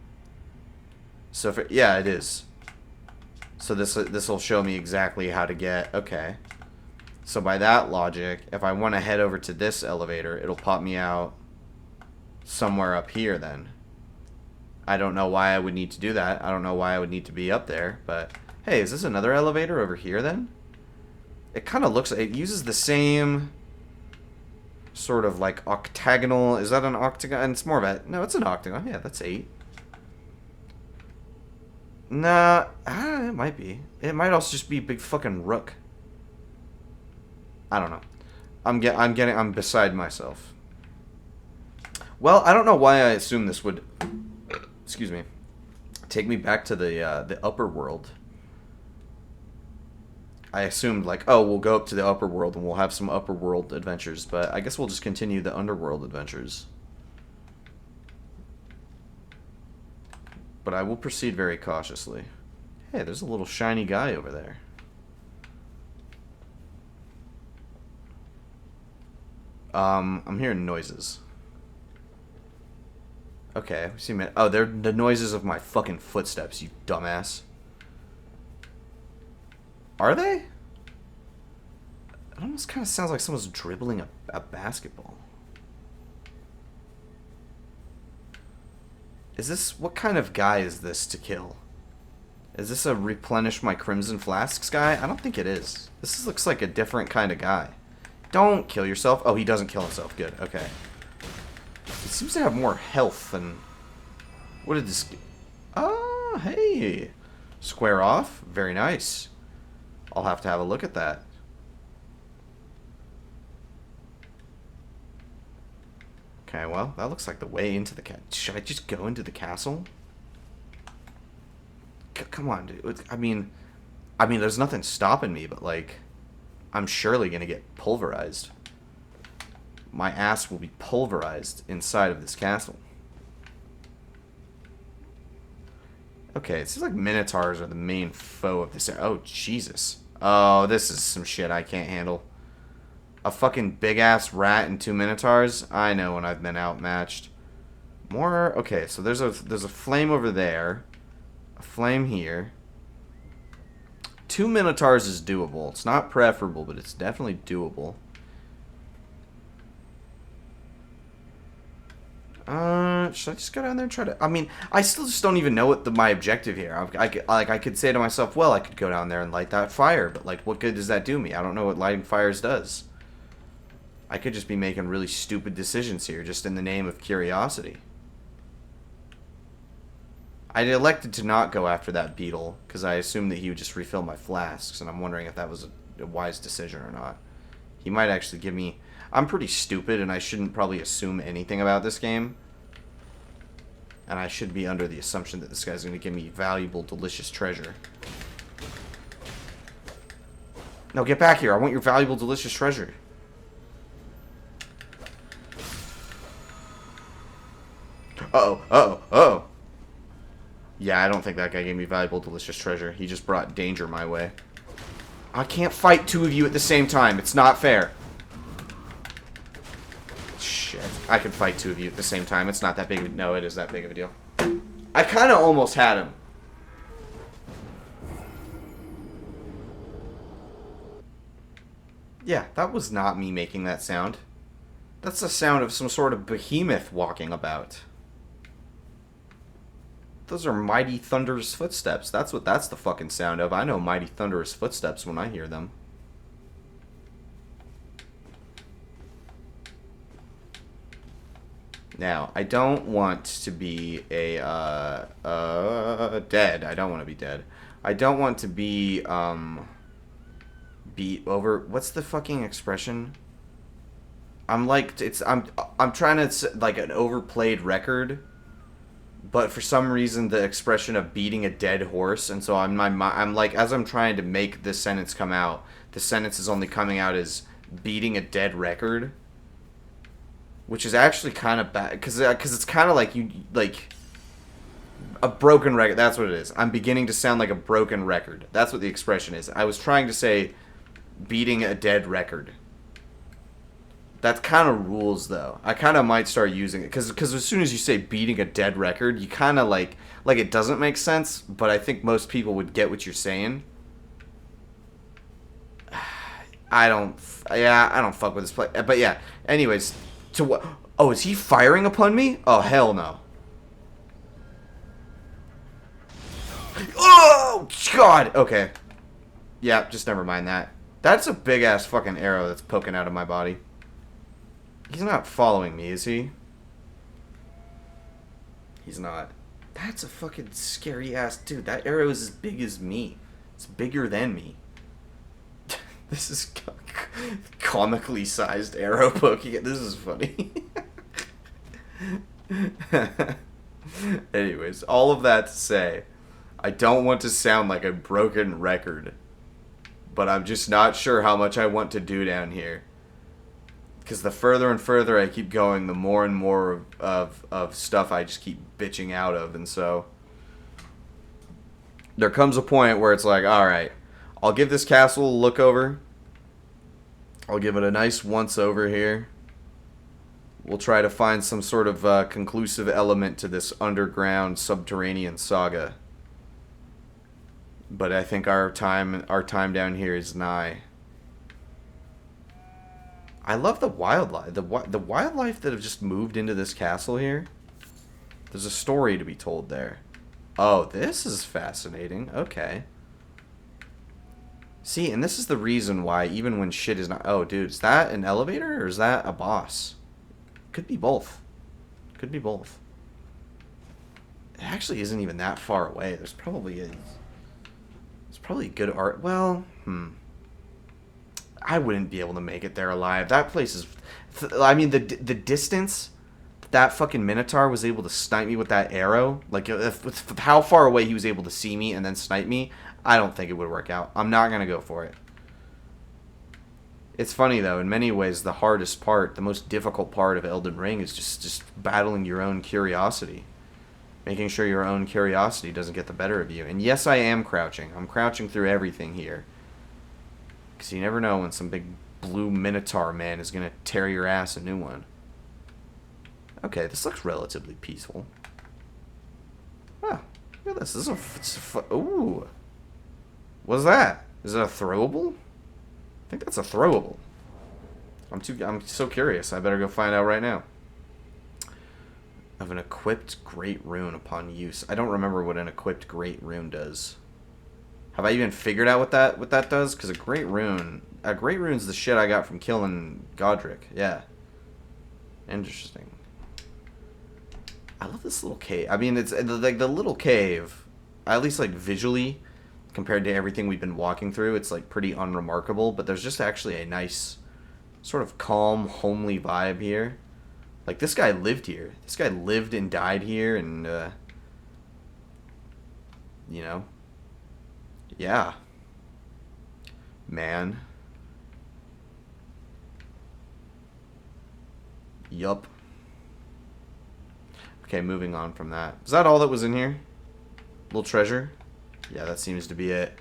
So, yeah, it is. So this will show me exactly how to get... Okay. So by that logic, if I want to head over to this elevator, it'll pop me out somewhere up here then. I don't know why I would need to do that. I don't know why I would need to be up there. But, hey, is this another elevator over here then? It kind of looks... It uses the same... sort of like octagonal... Is that an octagon? It's more of a... No, it's an octagon. Yeah, that's 8. Nah, it might be. It might also just be a big fucking rook. I don't know. I'm beside myself. Well, I don't know why I assumed this would... Excuse me. Take me back to the upper world. I assumed, like, oh, we'll go up to the upper world and we'll have some upper world adventures, but I guess we'll just continue the underworld adventures. But I will proceed very cautiously. Hey, there's a little shiny guy over there. I'm hearing noises. Okay, see me. Oh, they're the noises of my fucking footsteps, you dumbass. Are they? It almost kind of sounds like someone's dribbling a basketball. Is this... What kind of guy is this to kill? Is this a replenish my crimson flasks guy? I don't think it is. This looks like a different kind of guy. Don't kill yourself. Oh, he doesn't kill himself. Good. Okay. He seems to have more health than... What did this... Oh, hey. Square off. Very nice. I'll have to have a look at that. Okay, well, that looks like the way into the castle. Should I just go into the castle? Come on, dude. I mean, there's nothing stopping me, but, like, I'm surely gonna get pulverized. My ass will be pulverized inside of this castle. Okay, it seems like Minotaurs are the main foe of this. Oh, Jesus. Oh, this is some shit I can't handle. A fucking big-ass rat and 2 Minotaurs? I know when I've been outmatched. More... Okay, so there's a flame over there. A flame here. 2 Minotaurs is doable. It's not preferable, but it's definitely doable. Should I just go down there and try to... I mean, I still just don't even know what my objective here. I could say to myself, well, I could go down there and light that fire, but, like, what good does that do me? I don't know what lighting fires does. I could just be making really stupid decisions here, just in the name of curiosity. I elected to not go after that beetle, because I assumed that he would just refill my flasks, and I'm wondering if that was a wise decision or not. He might actually give me... I'm pretty stupid, and I shouldn't probably assume anything about this game. And I should be under the assumption that this guy's going to give me valuable, delicious treasure. No, get back here. I want your valuable, delicious treasure. Uh-oh, uh-oh, uh-oh. Yeah, I don't think that guy gave me valuable, delicious treasure. He just brought danger my way. I can't fight 2 of you at the same time. It's not fair. Shit. I can fight 2 of you at the same time. It's not that big of a... No, it is that big of a deal. I kind of almost had him. Yeah, that was not me making that sound. That's the sound of some sort of behemoth walking about. Those are mighty thunderous footsteps. That's the fucking sound of. I know mighty thunderous footsteps when I hear them. Now, I don't want to be a, dead. I don't want to be dead. I don't want to be, beat over... What's the fucking expression? I'm trying to, like, an overplayed record, but for some reason the expression of beating a dead horse, and so I'm like, as I'm trying to make this sentence come out, the sentence is only coming out as beating a dead record. Which is actually kind of bad, because it's kind of like a broken record. That's what it is. I'm beginning to sound like a broken record. That's what the expression is. I was trying to say beating a dead record. That kind of rules, though. I kind of might start using it, because as soon as you say beating a dead record, you kind of like it doesn't make sense, but I think most people would get what you're saying. I don't fuck with this play. But yeah, anyways... To what? Oh, is he firing upon me? Oh, hell no. Oh, God. Okay. Yeah, just never mind that. That's a big-ass fucking arrow that's poking out of my body. He's not following me, is he? He's not. That's a fucking scary-ass... Dude, that arrow is as big as me. It's bigger than me. This is... comically sized arrow poking it. This is funny. Anyways, all of that to say, I don't want to sound like a broken record, but I'm just not sure how much I want to do down here. Because the further and further I keep going, the more and more of stuff I just keep bitching out of, and so there comes a point where it's like, alright, I'll give this castle a look over. I'll give it a nice once-over here. We'll try to find some sort of conclusive element to this underground subterranean saga. But I think our time down here is nigh. I love the wildlife. The wildlife that have just moved into this castle here. There's a story to be told there. Oh, this is fascinating. Okay. See, and this is the reason why even when shit is not... Oh, dude, is that an elevator or is that a boss? Could be both. Could be both. It actually isn't even that far away. There's probably good art. Well, I wouldn't be able to make it there alive. That place is... I mean, the distance that fucking Minotaur was able to snipe me with that arrow, like, if how far away he was able to see me and then snipe me... I don't think it would work out. I'm not going to go for it. It's funny, though. In many ways, the hardest part, the most difficult part of Elden Ring is just battling your own curiosity. Making sure your own curiosity doesn't get the better of you. And yes, I am crouching. I'm crouching through everything here. Because you never know when some big blue minotaur man is going to tear your ass a new one. Okay, this looks relatively peaceful. Oh, look at this. This is a ooh. What's that? Is it a throwable? I think that's a throwable. I'm so curious. I better go find out right now. Of an equipped great rune upon use. I don't remember what an equipped great rune does. Have I even figured out what that does? Because a great rune's the shit I got from killing Godric. Yeah. Interesting. I love this little cave. I mean, it's like the little cave, at least like visually, compared to everything we've been walking through, it's like pretty unremarkable, but there's just actually a nice sort of calm, homely vibe here. Like, this guy lived here. This guy lived and died here, and, you know. Yeah. Man. Yup. Okay, moving on from that. Is that all that was in here? Little treasure? Yeah, that seems to be it.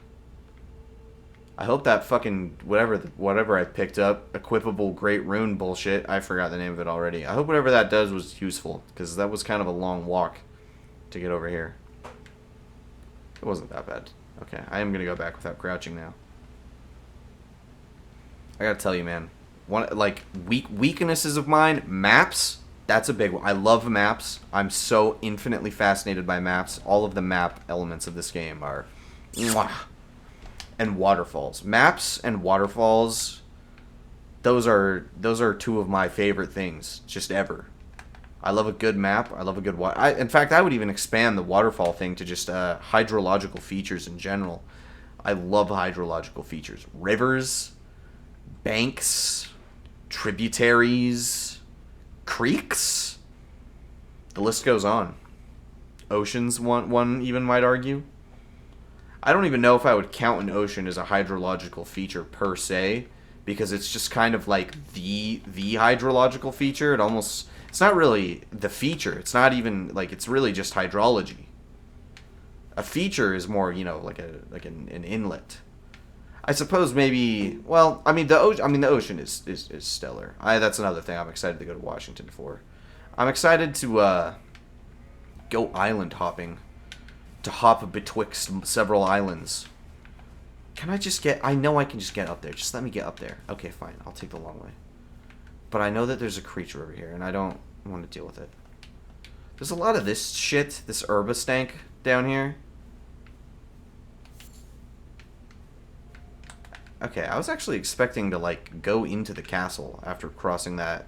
I hope that fucking whatever I picked up, equipable great rune bullshit, I forgot the name of it already. I hope whatever that does was useful, because that was kind of a long walk to get over here. It wasn't that bad. Okay, I am gonna go back without crouching now. I gotta tell you, man, weaknesses of mine, maps. That's a big one. I love maps. I'm so infinitely fascinated by maps. All of the map elements of this game are mwah. And waterfalls. Maps and waterfalls, those are two of my favorite things just ever. I love a good map. I love a good in fact, I would even expand the waterfall thing to just hydrological features in general. I love hydrological features. Rivers, banks, tributaries, creeks. The list goes on. Oceans, one even might argue. I don't even know if I would count an ocean as a hydrological feature per se, because it's just kind of like the hydrological feature. It's not really the feature. It's not even like, it's really just hydrology. A feature is more, you know, like an inlet. I suppose maybe. Well, I mean the ocean is stellar. That's another thing I'm excited to go to Washington for. I'm excited to go island hopping. To hop betwixt several islands. Can I just get... I know I can just get up there. Just let me get up there. Okay, fine. I'll take the long way. But I know that there's a creature over here, and I don't want to deal with it. There's a lot of this shit, this herba stank down here. Okay, I was actually expecting to, like, go into the castle after crossing that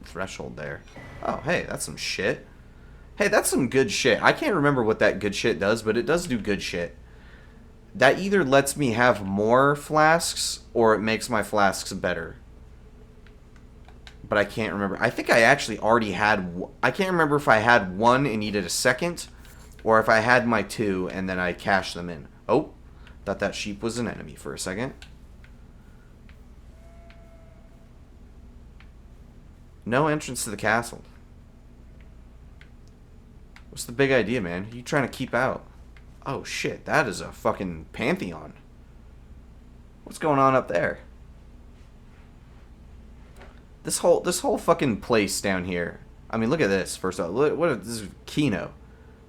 threshold there. Oh, hey, that's some shit. Hey, that's some good shit. I can't remember what that good shit does, but it does do good shit. That either lets me have more flasks, or it makes my flasks better. But I can't remember. I think I actually already had... I can't remember if I had one and needed a second, or if I had my two and then I cashed them in. Oh, thought that sheep was an enemy for a second. No entrance to the castle. What's the big idea, man? Who you trying to keep out? Oh shit, that is a fucking pantheon. What's going on up there? This whole fucking place down here. I mean, look at this. First off, this is Kino.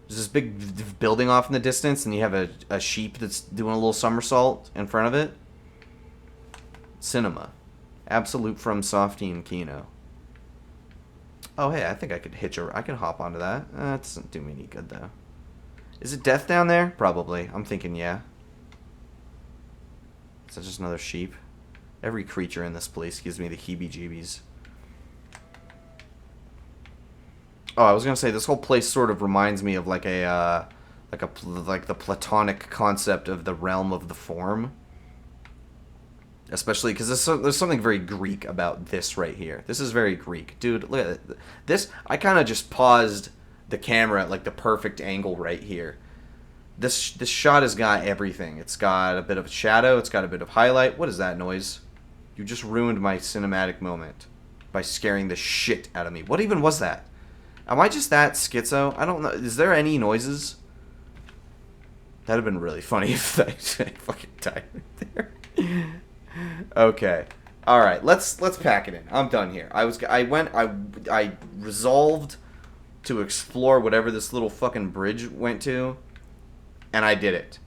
There's this big building off in the distance, and you have a sheep that's doing a little somersault in front of it. Cinema. Absolute from Softy and Kino. Oh, hey, I think I could I can hop onto that. That doesn't do me any good, though. Is it death down there? Probably. I'm thinking, yeah. Is that just another sheep? Every creature in this place gives me the heebie-jeebies. Oh, I was gonna say, this whole place sort of reminds me of like the Platonic concept of the realm of the form. Especially because there's something very Greek about this right here. This is very Greek. Dude, look at it. This, I kind of just paused the camera at like the perfect angle right here. This shot has got everything. It's got a bit of shadow. It's got a bit of highlight. What is that noise? You just ruined my cinematic moment by scaring the shit out of me. What even was that? Am I just that schizo? I don't know. Is there any noises? That'd have been really funny if I fucking died right there. Okay. All right. Let's pack it in. I'm done here. I resolved to explore whatever this little fucking bridge went to, and I did it.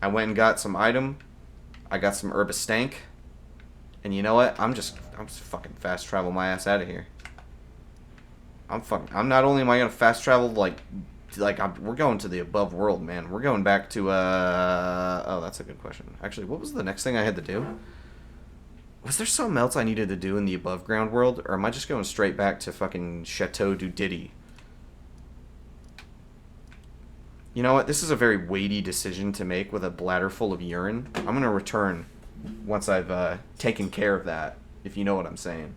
I went and got some item. I got some herb stank. And you know what? I'm just fucking fast travel my ass out of here. I'm not only am I gonna fast travel we're going to the above world, man. We're going back to oh, that's a good question. Actually, what was the next thing I had to do? Was there something else I needed to do in the above ground world, or am I just going straight back to fucking Chateau du Diddy? You know what? This is a very weighty decision to make with a bladder full of urine. I'm gonna return once I've taken care of that, if you know what I'm saying.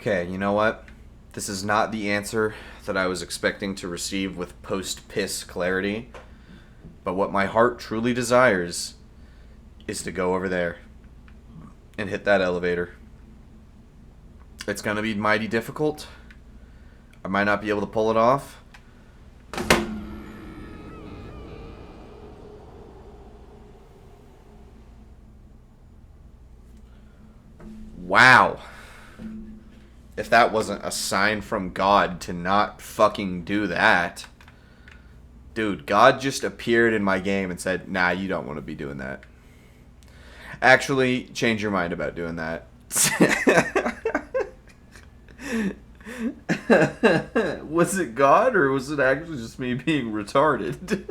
Okay, you know what? This is not the answer that I was expecting to receive with post-piss clarity, but what my heart truly desires is to go over there and hit that elevator. It's gonna be mighty difficult. I might not be able to pull it off. Wow. If that wasn't a sign from God to not fucking do that. Dude, God just appeared in my game and said, nah, you don't want to be doing that. Actually, change your mind about doing that. Was it God, or was it actually just me being retarded?